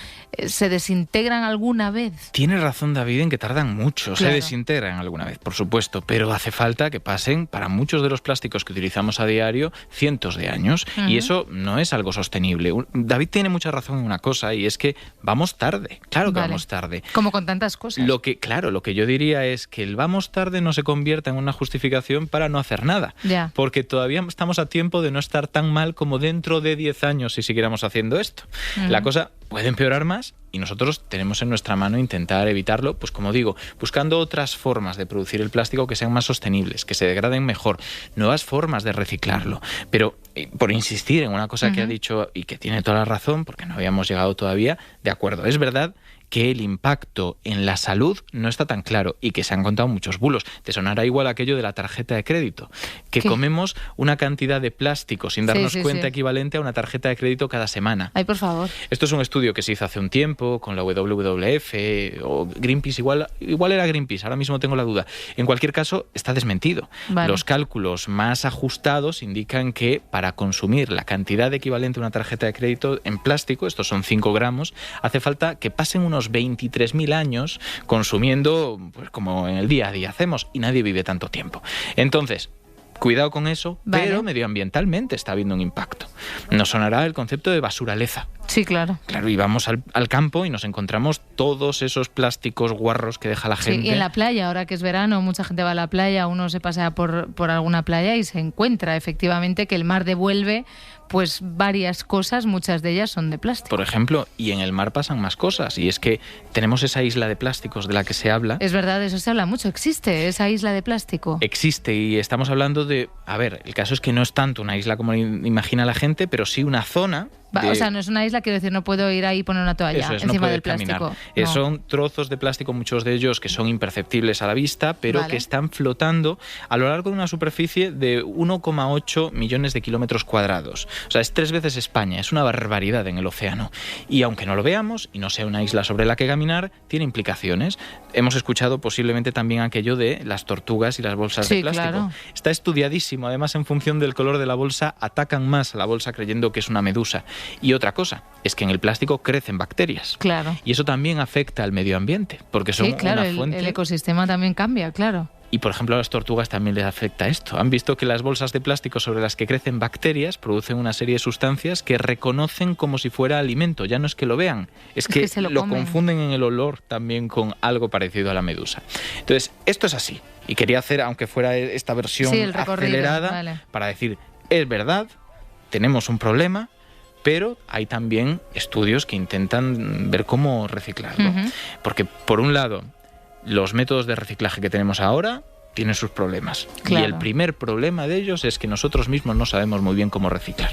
¿Se desintegran alguna vez? Tiene razón David en que tardan mucho, claro. Se desintegran alguna vez, por supuesto, pero hace falta que pasen, para muchos de los plásticos que utilizamos a diario, cientos de años, y eso no es algo sostenible. David tiene mucha razón en una cosa, y es que vamos tarde, claro que vamos tarde. Como con tantas cosas. Lo que yo diría es que el vamos tarde no se convierta en una justificación para no hacer nada, porque todavía estamos a tiempo de no estar tan mal como dentro de 10 años si siguiéramos haciendo esto. La cosa puede empeorar más y nosotros tenemos en nuestra mano intentar evitarlo, pues como digo, buscando otras formas de producir el plástico que sean más sostenibles, que se degraden mejor, nuevas formas de reciclarlo. Pero por insistir en una cosa que ha dicho y que tiene toda la razón, porque no habíamos llegado todavía, de acuerdo, es verdad que el impacto en la salud no está tan claro y que se han contado muchos bulos. Te sonará igual aquello de la tarjeta de crédito, que comemos una cantidad de plástico sin darnos cuenta equivalente a una tarjeta de crédito cada semana. Ay, por favor. Esto es un estudio que se hizo hace un tiempo con la WWF o Greenpeace, igual era Greenpeace, ahora mismo tengo la duda. En cualquier caso, está desmentido. Vale. Los cálculos más ajustados indican que para consumir la cantidad equivalente a una tarjeta de crédito en plástico, estos son 5 gramos, hace falta que pasen unos 23.000 años consumiendo, pues como en el día a día hacemos, y nadie vive tanto tiempo. Entonces, cuidado con eso, pero medioambientalmente está habiendo un impacto. Nos sonará el concepto de basuraleza. Sí, claro. Claro, y vamos al campo y nos encontramos todos esos plásticos guarros que deja la gente. Sí, y en la playa, ahora que es verano, mucha gente va a la playa, uno se pasea por alguna playa y se encuentra efectivamente que el mar devuelve pues varias cosas, muchas de ellas son de plástico. Por ejemplo, y en el mar pasan más cosas, y es que tenemos esa isla de plásticos de la que se habla. Es verdad, eso se habla mucho, existe esa isla de plástico. Existe, y estamos hablando de, a ver, el caso es que no es tanto una isla como imagina la gente, pero sí una zona. O sea, no es una isla, quiero decir, no puedo ir ahí y poner una toalla encima del plástico. No. Son trozos de plástico, muchos de ellos que son imperceptibles a la vista, pero que están flotando a lo largo de una superficie de 1,8 millones de kilómetros cuadrados. O sea, es 3 veces España, es una barbaridad en el océano. Y aunque no lo veamos y no sea una isla sobre la que caminar, tiene implicaciones. Hemos escuchado posiblemente también aquello de las tortugas y las bolsas de plástico. Claro. Está estudiadísimo, además en función del color de la bolsa, atacan más a la bolsa creyendo que es una medusa. Y otra cosa, es que en el plástico crecen bacterias. Claro. Y eso también afecta al medio ambiente, porque son una fuente. El ecosistema también cambia, claro. Y, por ejemplo, a las tortugas también les afecta esto. Han visto que las bolsas de plástico sobre las que crecen bacterias producen una serie de sustancias que reconocen como si fuera alimento. Ya no es que lo vean, es que lo confunden en el olor también con algo parecido a la medusa. Entonces, esto es así. Y quería hacer, aunque fuera esta versión acelerada, para decir, es verdad, tenemos un problema, pero hay también estudios que intentan ver cómo reciclarlo. Porque, por un lado, los métodos de reciclaje que tenemos ahora tienen sus problemas. Claro. Y el primer problema de ellos es que nosotros mismos no sabemos muy bien cómo reciclar.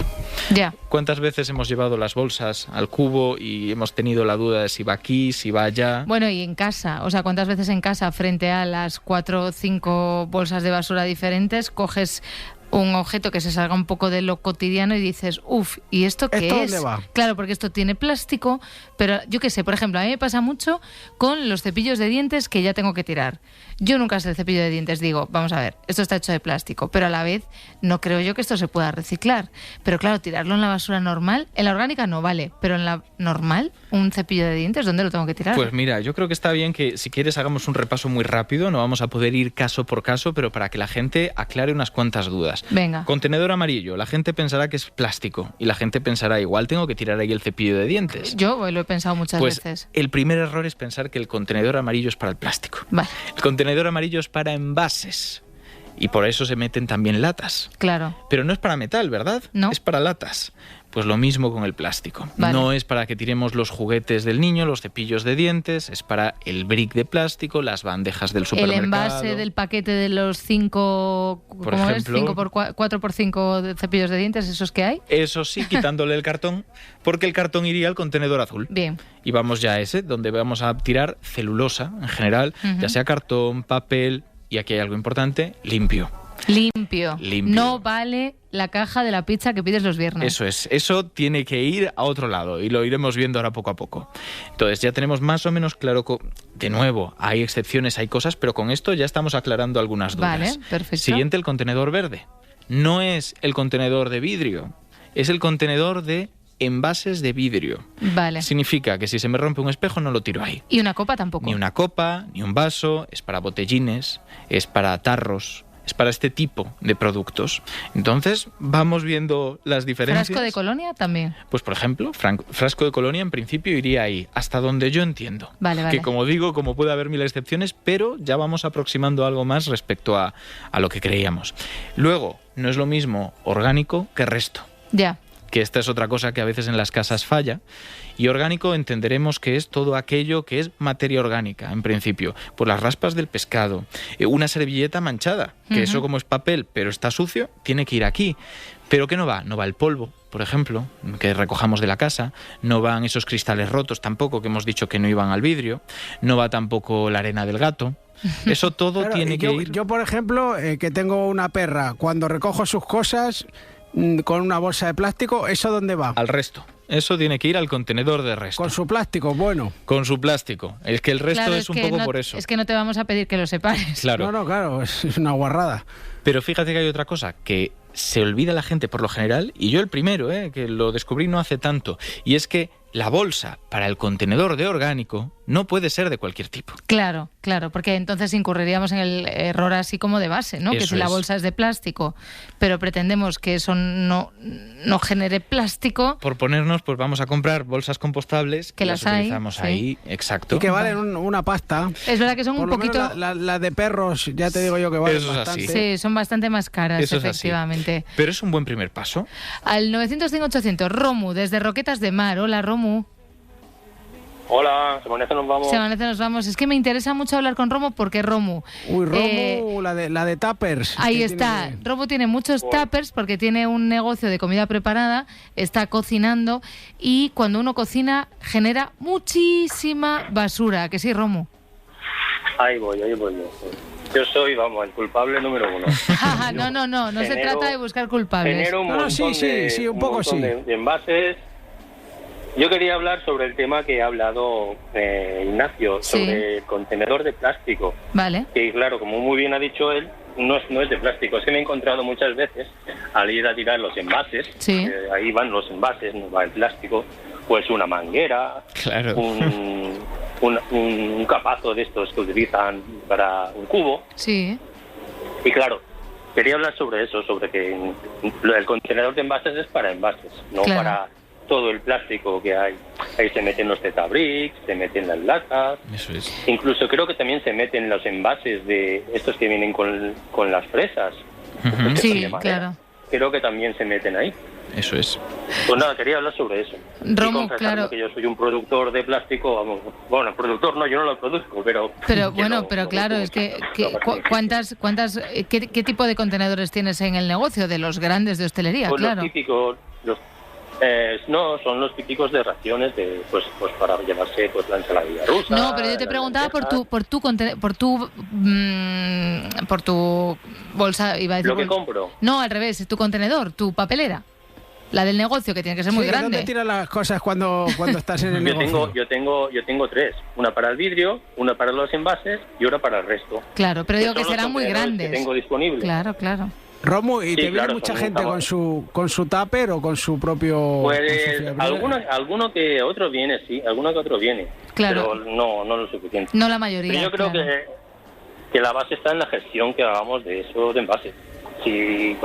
¿Cuántas veces hemos llevado las bolsas al cubo y hemos tenido la duda de si va aquí, si va allá? Bueno, y en casa, o sea, ¿cuántas veces en casa, frente a las 4 o 5 bolsas de basura diferentes, coges un objeto que se salga un poco de lo cotidiano y dices, uff, ¿y esto qué es? ¿Dónde va? Claro, porque esto tiene plástico, pero yo qué sé, por ejemplo, a mí me pasa mucho con los cepillos de dientes que ya tengo que tirar. Yo nunca sé el cepillo de dientes, digo, vamos a ver, esto está hecho de plástico, pero a la vez no creo yo que esto se pueda reciclar. Pero claro, tirarlo en la basura normal, en la orgánica no vale, pero en la normal, un cepillo de dientes, ¿dónde lo tengo que tirar? Pues mira, yo creo que está bien que si quieres hagamos un repaso muy rápido, no vamos a poder ir caso por caso, pero para que la gente aclare unas cuantas dudas. Venga. Contenedor amarillo, la gente pensará que es plástico y la gente pensará, igual tengo que tirar ahí el cepillo de dientes. Yo lo he pensado muchas veces. El primer error es pensar que el contenedor amarillo es para el plástico. Vale. El contenedor amarillo es para envases y por eso se meten también latas. Claro. Pero no es para metal, ¿verdad? No. Es para latas. Pues lo mismo con el plástico. Vale. No es para que tiremos los juguetes del niño, los cepillos de dientes, es para el brick de plástico, las bandejas del supermercado. El envase del paquete de los 5, por ejemplo, 4x5 de cepillos de dientes, ¿esos que hay? Eso sí, quitándole el cartón, porque el cartón iría al contenedor azul. Bien. Y vamos ya a ese, donde vamos a tirar celulosa en general, ya sea cartón, papel, y aquí hay algo importante, limpio. Limpio. No vale la caja de la pizza que pides los viernes. Eso es, eso tiene que ir a otro lado y lo iremos viendo ahora poco a poco. Entonces ya tenemos más o menos claro, de nuevo, hay excepciones, hay cosas, pero con esto ya estamos aclarando algunas dudas. Vale, perfecto. Siguiente, el contenedor verde. No es el contenedor de vidrio, es el contenedor de envases de vidrio. Vale. Significa que si se me rompe un espejo no lo tiro ahí. Y una copa tampoco. Ni una copa, ni un vaso, es para botellines, es para tarros, es para este tipo de productos. Entonces, vamos viendo las diferencias. ¿Frasco de colonia también? Pues, por ejemplo, frasco de colonia en principio iría ahí, hasta donde yo entiendo. Vale. Que como digo, como puede haber mil excepciones, pero ya vamos aproximando algo más respecto a lo que creíamos. Luego, no es lo mismo orgánico que resto. Ya. Que esta es otra cosa que a veces en las casas falla. Y orgánico entenderemos que es todo aquello que es materia orgánica, en principio. Pues las raspas del pescado, una servilleta manchada, que eso como es papel, pero está sucio, tiene que ir aquí. ¿Pero qué no va? No va el polvo, por ejemplo, que recojamos de la casa. No van esos cristales rotos tampoco, que hemos dicho que no iban al vidrio. No va tampoco la arena del gato. Eso todo claro, tiene que ir... Yo, por ejemplo, que tengo una perra, cuando recojo sus cosas con una bolsa de plástico, ¿eso dónde va? Al resto. Eso tiene que ir al contenedor de resto. Con su plástico, bueno. Con su plástico. Es que el resto es un poco por eso. Es que no te vamos a pedir que lo separes. Claro. No, claro, es una guarrada. Pero fíjate que hay otra cosa, que se olvida la gente por lo general, y yo el primero, que lo descubrí no hace tanto, y es que la bolsa para el contenedor de orgánico no puede ser de cualquier tipo. Claro, porque entonces incurriríamos en el error así como de base, ¿no? Eso que si la bolsa es de plástico, pero pretendemos que eso no genere plástico... Por ponernos, pues vamos a comprar bolsas compostables que las utilizamos ahí, exacto. Y que valen una pasta. Es verdad que son por un poquito... Las de perros, ya te digo yo que valen bastante. Sí, son bastante más caras, eso efectivamente. Pero es un buen primer paso. Al 900-800, Romu, desde Roquetas de Mar. Hola, Romu. Hola, Semanece nos vamos. Semanece nos vamos. Es que me interesa mucho hablar con Romu porque Romu... Uy, Romu, la de tuppers. Ahí está. Romu tiene muchos tuppers porque tiene un negocio de comida preparada, está cocinando y cuando uno cocina genera muchísima basura. ¿Que sí, Romu? Ahí voy yo. Yo soy, el culpable número uno. No se trata de buscar culpables. Genero un montón de envases. Yo quería hablar sobre el tema que ha hablado Ignacio, sobre el contenedor de plástico. Vale. Que claro, como muy bien ha dicho él, no es de plástico. Es que me he encontrado muchas veces al ir a tirar los envases, ahí van los envases, no va el plástico, pues una manguera, claro. un capazo de estos que utilizan para un cubo. Sí. Y claro, quería hablar sobre eso, sobre que el contenedor de envases es para envases, no para todo el plástico que hay. Ahí se meten los Tetabricks, se meten las latas. Eso es. Incluso creo que también se meten los envases de estos que vienen con las fresas. Sí, claro. Creo que también se meten ahí. Eso es. Pues nada, quería hablar sobre eso. Romu, claro. Que yo soy un productor de plástico, productor no, yo no lo produzco, pero claro, es que ¿qué tipo de contenedores tienes en el negocio? De los grandes de hostelería, pues claro. Los típicos, son los típicos de raciones de pues para llevarse pues la ensaladilla rusa. No, pero yo te preguntaba por tu bolsa, iba a decir. ¿Lo que compro? No, al revés, es tu contenedor, tu papelera. La del negocio, que tiene que ser muy grande. ¿Dónde tiras las cosas cuando estás en el negocio? Yo tengo tres. Una para el vidrio, una para los envases y otra para el resto. Claro, pero digo que serán muy grandes. Que tengo disponibles. Claro. Romu, ¿y te viene mucha gente con su tupper o con su propio...? Pues alguno que otro viene, sí. Alguno que otro viene. Claro. Pero no lo suficiente. No la mayoría. Pero yo creo que la base está en la gestión que hagamos de esos envases. Si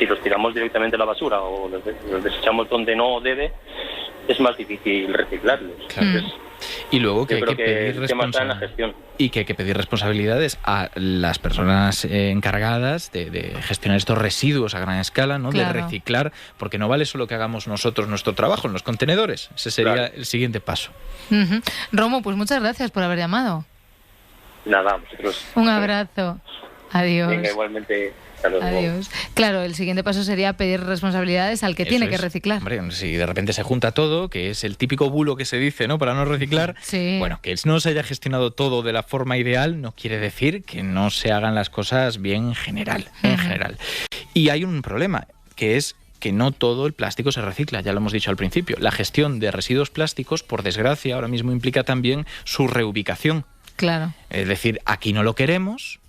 los tiramos directamente a la basura o los desechamos donde no debe, es más difícil reciclarlos. Claro. Y luego que hay que pedir responsabilidades a las personas encargadas de gestionar estos residuos a gran escala, ¿no? Claro. De reciclar, porque no vale solo que hagamos nosotros nuestro trabajo en los contenedores. Ese sería el siguiente paso. Romu, pues muchas gracias por haber llamado. Nada, vosotros. Un abrazo. Adiós. Venga, igualmente. Adiós. Claro, el siguiente paso sería pedir responsabilidades al que tiene que reciclar. Hombre, si de repente se junta todo, que es el típico bulo que se dice, ¿no?, para no reciclar, bueno, que no se haya gestionado todo de la forma ideal no quiere decir que no se hagan las cosas bien en general. Y hay un problema, que es que no todo el plástico se recicla, ya lo hemos dicho al principio. La gestión de residuos plásticos, por desgracia, ahora mismo implica también su reubicación. Claro. Es decir, aquí no lo queremos.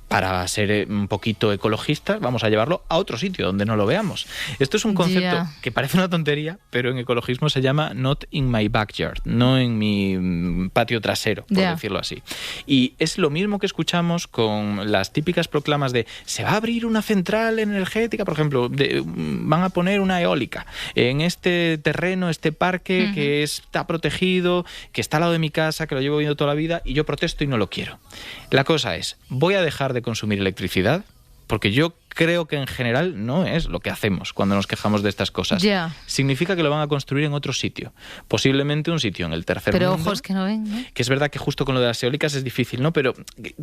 Para ser un poquito ecologistas, vamos a llevarlo a otro sitio donde no lo veamos. Esto es un concepto que parece una tontería, pero en ecologismo se llama not in my backyard, no en mi patio trasero, por decirlo así. Y es lo mismo que escuchamos con las típicas proclamas de se va a abrir una central energética, por ejemplo, van a poner una eólica en este terreno, este parque que está protegido, que está al lado de mi casa, que lo llevo viendo toda la vida y yo protesto y no lo quiero. La cosa es, ¿voy a dejar de consumir electricidad? Porque yo creo que en general no es lo que hacemos cuando nos quejamos de estas cosas. Significa que lo van a construir en otro sitio. Posiblemente un sitio en el tercer mundo. Pero ojos que no ven, ¿no? Que es verdad que justo con lo de las eólicas es difícil, ¿no? Pero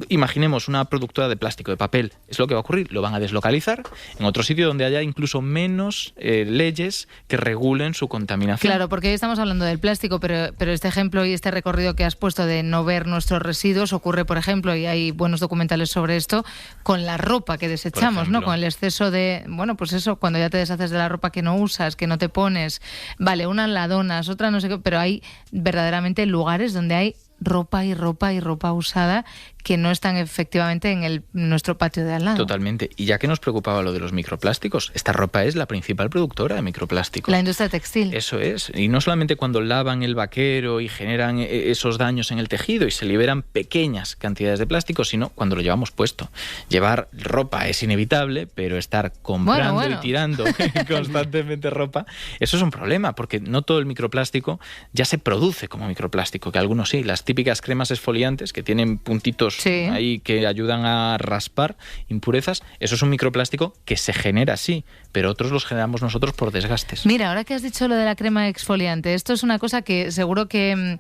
imaginemos una productora de plástico, de papel. Es lo que va a ocurrir. Lo van a deslocalizar en otro sitio donde haya incluso menos leyes que regulen su contaminación. Claro, porque hoy estamos hablando del plástico, pero este ejemplo y este recorrido que has puesto de no ver nuestros residuos ocurre, por ejemplo, y hay buenos documentales sobre esto, con la ropa que desechamos, ¿no? Con el exceso de, bueno, pues eso, cuando ya te deshaces de la ropa que no usas, que no te pones, vale, unas la donas, otra no sé qué, pero hay verdaderamente lugares donde hay ropa y ropa usada que no están efectivamente en nuestro patio de al lado. Totalmente. Y ya que nos preocupaba lo de los microplásticos, esta ropa es la principal productora de microplásticos. La industria textil. Eso es. Y no solamente cuando lavan el vaquero y generan esos daños en el tejido y se liberan pequeñas cantidades de plástico, sino cuando lo llevamos puesto. Llevar ropa es inevitable, pero estar comprando y tirando constantemente ropa, eso es un problema, porque no todo el microplástico ya se produce como microplástico, que algunos sí. Las típicas cremas exfoliantes que tienen puntitos ahí que ayudan a raspar impurezas, eso es un microplástico que se genera así, pero otros los generamos nosotros por desgastes. Mira, ahora que has dicho lo de la crema exfoliante, esto es una cosa que seguro que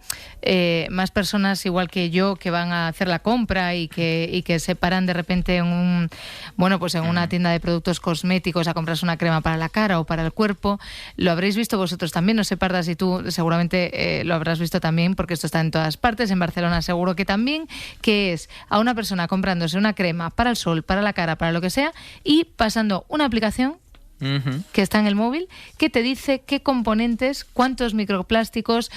más personas igual que yo que van a hacer la compra y que se paran de repente en una tienda de productos cosméticos a comprarse una crema para la cara o para el cuerpo, lo habréis visto vosotros también, no sé, Parda, si tú seguramente lo habrás visto también, porque esto está en todas partes, en Barcelona seguro que también, que es a una persona comprándose una crema para el sol, para la cara, para lo que sea, y pasando una aplicación que está en el móvil, que te dice qué componentes, cuántos microplásticos,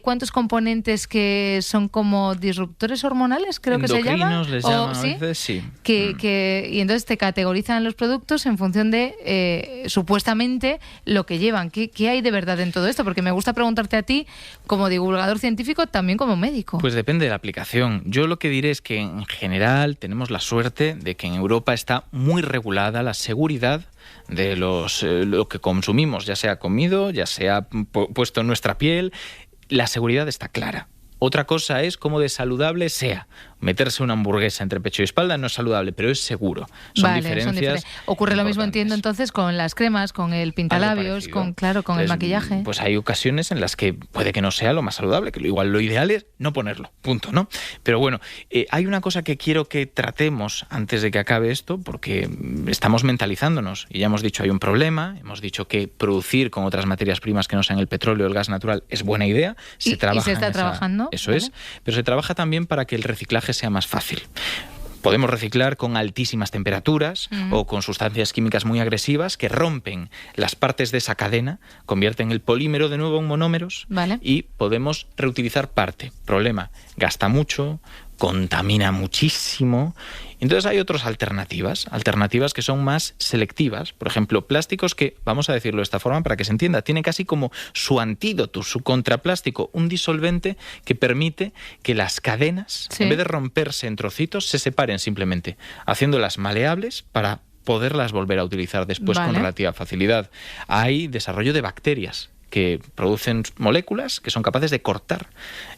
cuántos componentes que son como disruptores hormonales, creo que se llama. Les llaman a veces, sí. Y entonces te categorizan los productos en función de supuestamente lo que llevan. ¿Qué hay de verdad en todo esto? Porque me gusta preguntarte a ti, como divulgador científico, también como médico. Pues depende de la aplicación. Yo lo que diré es que en general tenemos la suerte de que en Europa está muy regulada la seguridad de lo que consumimos, ya sea comido, ya sea puesto en nuestra piel. La seguridad está clara. Otra cosa es cómo de saludable sea. Meterse una hamburguesa entre pecho y espalda no es saludable, pero es seguro. Son diferencias. Ocurre lo mismo, entiendo, entonces, con las cremas, con el pintalabios, con el maquillaje. Pues hay ocasiones en las que puede que no sea lo más saludable, que igual lo ideal es no ponerlo, punto, ¿no? Pero bueno, hay una cosa que quiero que tratemos antes de que acabe esto, porque estamos mentalizándonos, y ya hemos dicho, hay un problema, hemos dicho que producir con otras materias primas que no sean el petróleo o el gas natural es buena idea. ¿Y se está trabajando? Eso es, pero se trabaja también para que el reciclaje sea más fácil. Podemos reciclar con altísimas temperaturas o con sustancias químicas muy agresivas que rompen las partes de esa cadena, convierten el polímero de nuevo en monómeros y podemos reutilizar parte. Problema, gasta mucho, contamina muchísimo. Entonces hay otras alternativas que son más selectivas. Por ejemplo, plásticos que, vamos a decirlo de esta forma para que se entienda, tiene casi como su antídoto, su contraplástico, un disolvente que permite que las cadenas, en vez de romperse en trocitos, se separen simplemente, haciéndolas maleables para poderlas volver a utilizar después con relativa facilidad. Hay desarrollo de bacterias que producen moléculas que son capaces de cortar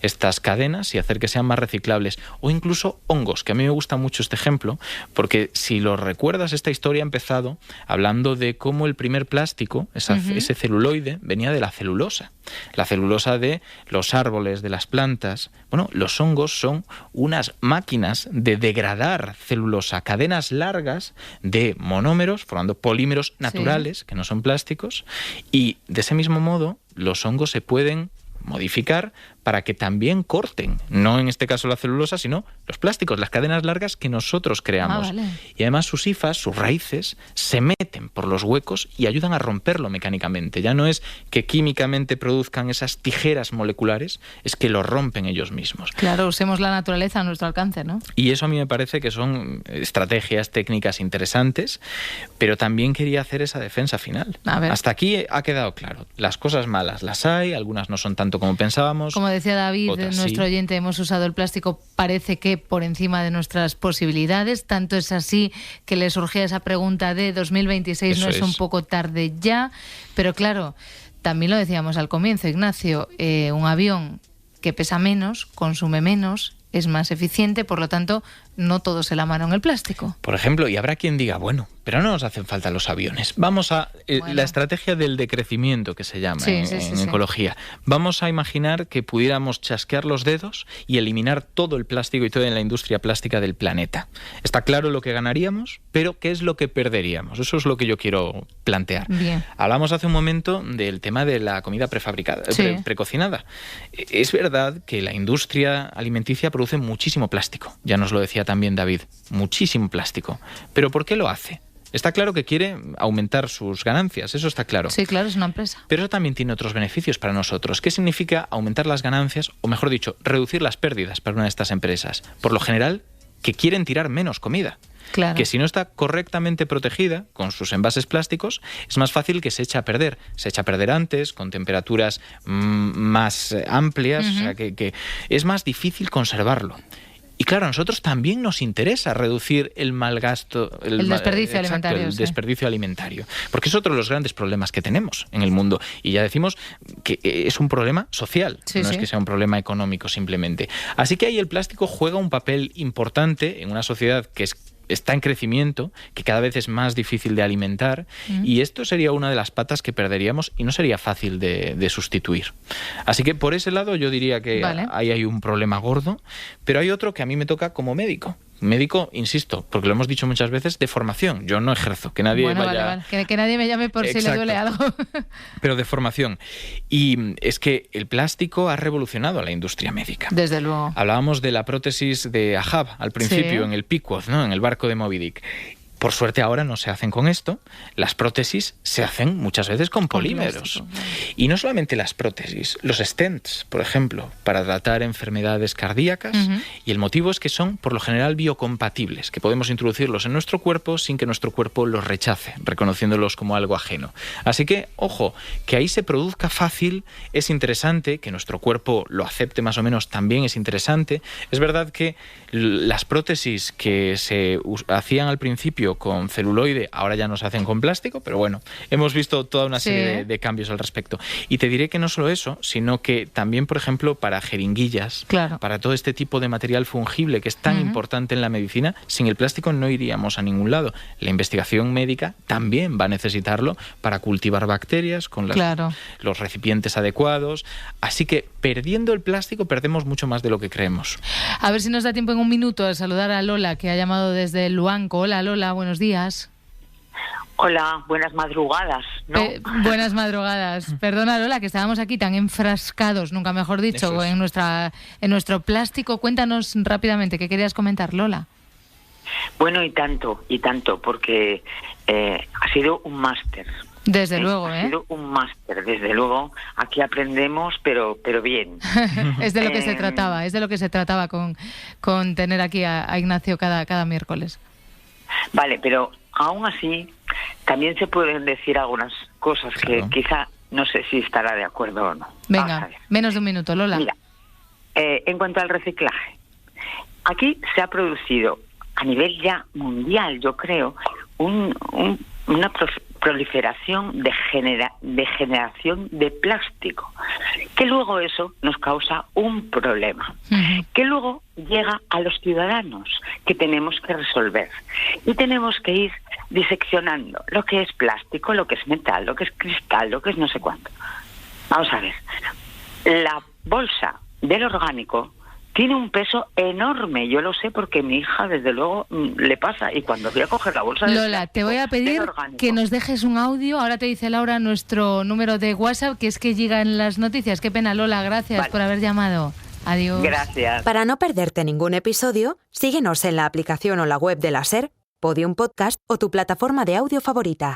estas cadenas y hacer que sean más reciclables, o incluso hongos, que a mí me gusta mucho este ejemplo, porque si lo recuerdas, esta historia ha empezado hablando de cómo el primer plástico, ese celuloide, venía de la celulosa. la celulosa de los árboles, de las plantas. Bueno, los hongos son unas máquinas de degradar celulosa, cadenas largas de monómeros, formando polímeros naturales, que no son plásticos, y de ese mismo modo los hongos se pueden modificar para que también corten, no en este caso la celulosa, sino los plásticos, las cadenas largas que nosotros creamos. Vale. Y además sus hifas, sus raíces, se meten por los huecos y ayudan a romperlo mecánicamente. Ya no es que químicamente produzcan esas tijeras moleculares, es que lo rompen ellos mismos. Claro, usemos la naturaleza a nuestro alcance, ¿no? Y eso a mí me parece que son estrategias técnicas interesantes, pero también quería hacer esa defensa final. Hasta aquí ha quedado claro. Las cosas malas las hay, algunas no son tanto como pensábamos. Como decía David, nuestro oyente, hemos usado el plástico, parece que por encima de nuestras posibilidades. Tanto es así que le surgía esa pregunta de 2026, ¿no es un poco tarde ya? Pero claro, también lo decíamos al comienzo, Ignacio, un avión que pesa menos, consume menos, es más eficiente, por lo tanto, no todo se la mano en el plástico. Por ejemplo, y habrá quien diga, bueno, pero no nos hacen falta los aviones. Vamos a la estrategia del decrecimiento, que se llama en ecología. Vamos a imaginar que pudiéramos chasquear los dedos y eliminar todo el plástico y toda la industria plástica del planeta. Está claro lo que ganaríamos, pero ¿qué es lo que perderíamos? Eso es lo que yo quiero plantear. Bien. Hablamos hace un momento del tema de la comida prefabricada, precocinada. Es verdad que la industria alimenticia produce muchísimo plástico. Ya nos lo decía también David, muchísimo plástico. ¿Pero por qué lo hace? Está claro que quiere aumentar sus ganancias, eso está claro. Sí, claro, es una empresa. Pero eso también tiene otros beneficios para nosotros. ¿Qué significa aumentar las ganancias, o mejor dicho, reducir las pérdidas para una de estas empresas? Por lo general, que quieren tirar menos comida. Claro. Que si no está correctamente protegida con sus envases plásticos, es más fácil que se eche a perder. Se echa a perder antes, con temperaturas más amplias, o sea que es más difícil conservarlo. Y claro, a nosotros también nos interesa reducir el mal gasto, el desperdicio alimentario. El desperdicio alimentario. Porque es otro de los grandes problemas que tenemos en el mundo. Y ya decimos que es un problema social, no es que sea un problema económico simplemente. Así que ahí el plástico juega un papel importante en una sociedad que está en crecimiento, que cada vez es más difícil de alimentar, y esto sería una de las patas que perderíamos y no sería fácil de sustituir. Así que por ese lado yo diría que ahí hay un problema gordo, pero hay otro que a mí me toca como médico. Médico, insisto, porque lo hemos dicho muchas veces, de formación. Yo no ejerzo, que nadie vaya... Que nadie me llame por si le duele algo. Pero de formación. Y es que el plástico ha revolucionado a la industria médica. Desde luego. Hablábamos de la prótesis de Ahab al principio, en el Pequod, ¿no? En el barco de Moby Dick. Por suerte ahora no se hacen con esto. Las prótesis se hacen muchas veces con polímeros. Y no solamente las prótesis, los stents, por ejemplo, para tratar enfermedades cardíacas. Y el motivo es que son, por lo general, biocompatibles, que podemos introducirlos en nuestro cuerpo sin que nuestro cuerpo los rechace, reconociéndolos como algo ajeno. Así que, ojo, que ahí se produzca fácil es interesante, que nuestro cuerpo lo acepte más o menos también es interesante. Es verdad que las prótesis que se hacían al principio con celuloide, ahora ya no se hacen con plástico, pero bueno, hemos visto toda una serie de cambios al respecto. Y te diré que no solo eso, sino que también, por ejemplo, para jeringuillas, para todo este tipo de material fungible que es tan importante en la medicina, sin el plástico no iríamos a ningún lado. La investigación médica también va a necesitarlo para cultivar bacterias con los recipientes adecuados. Así que perdiendo el plástico perdemos mucho más de lo que creemos. A ver si nos da tiempo en un minuto de saludar a Lola, que ha llamado desde Luanco. Hola, Lola, buenos días. Hola, buenas madrugadas, ¿no? Buenas madrugadas. Perdona, Lola, que estábamos aquí tan enfrascados, nunca mejor dicho, en nuestro plástico. Cuéntanos rápidamente, ¿qué querías comentar, Lola? Bueno, y tanto, porque ha sido un máster. Desde luego, Ha sido un máster, desde luego. Aquí aprendemos, pero bien. Es de lo que se trataba, con tener aquí a Ignacio cada miércoles. Vale, pero aún así también se pueden decir algunas cosas que quizá no sé si estará de acuerdo o no. Venga, menos de un minuto, Lola. Mira, en cuanto al reciclaje, aquí se ha producido a nivel ya mundial, yo creo, una proliferación de generación de plástico, que luego eso nos causa un problema, que luego llega a los ciudadanos, que tenemos que resolver. Y tenemos que ir diseccionando lo que es plástico, lo que es metal, lo que es cristal, lo que es no sé cuánto. Vamos a ver. La bolsa del orgánico tiene un peso enorme. Yo lo sé porque mi hija, desde luego, le pasa. Y cuando voy a coger la bolsa Lola, te voy a pedir que nos dejes un audio. Ahora te dice Laura nuestro número de WhatsApp, que es que llegan las noticias. Qué pena, Lola. Gracias por haber llamado. Adiós. Gracias. Para no perderte ningún episodio, síguenos en la aplicación o la web de la SER, Podium Podcast o tu plataforma de audio favorita.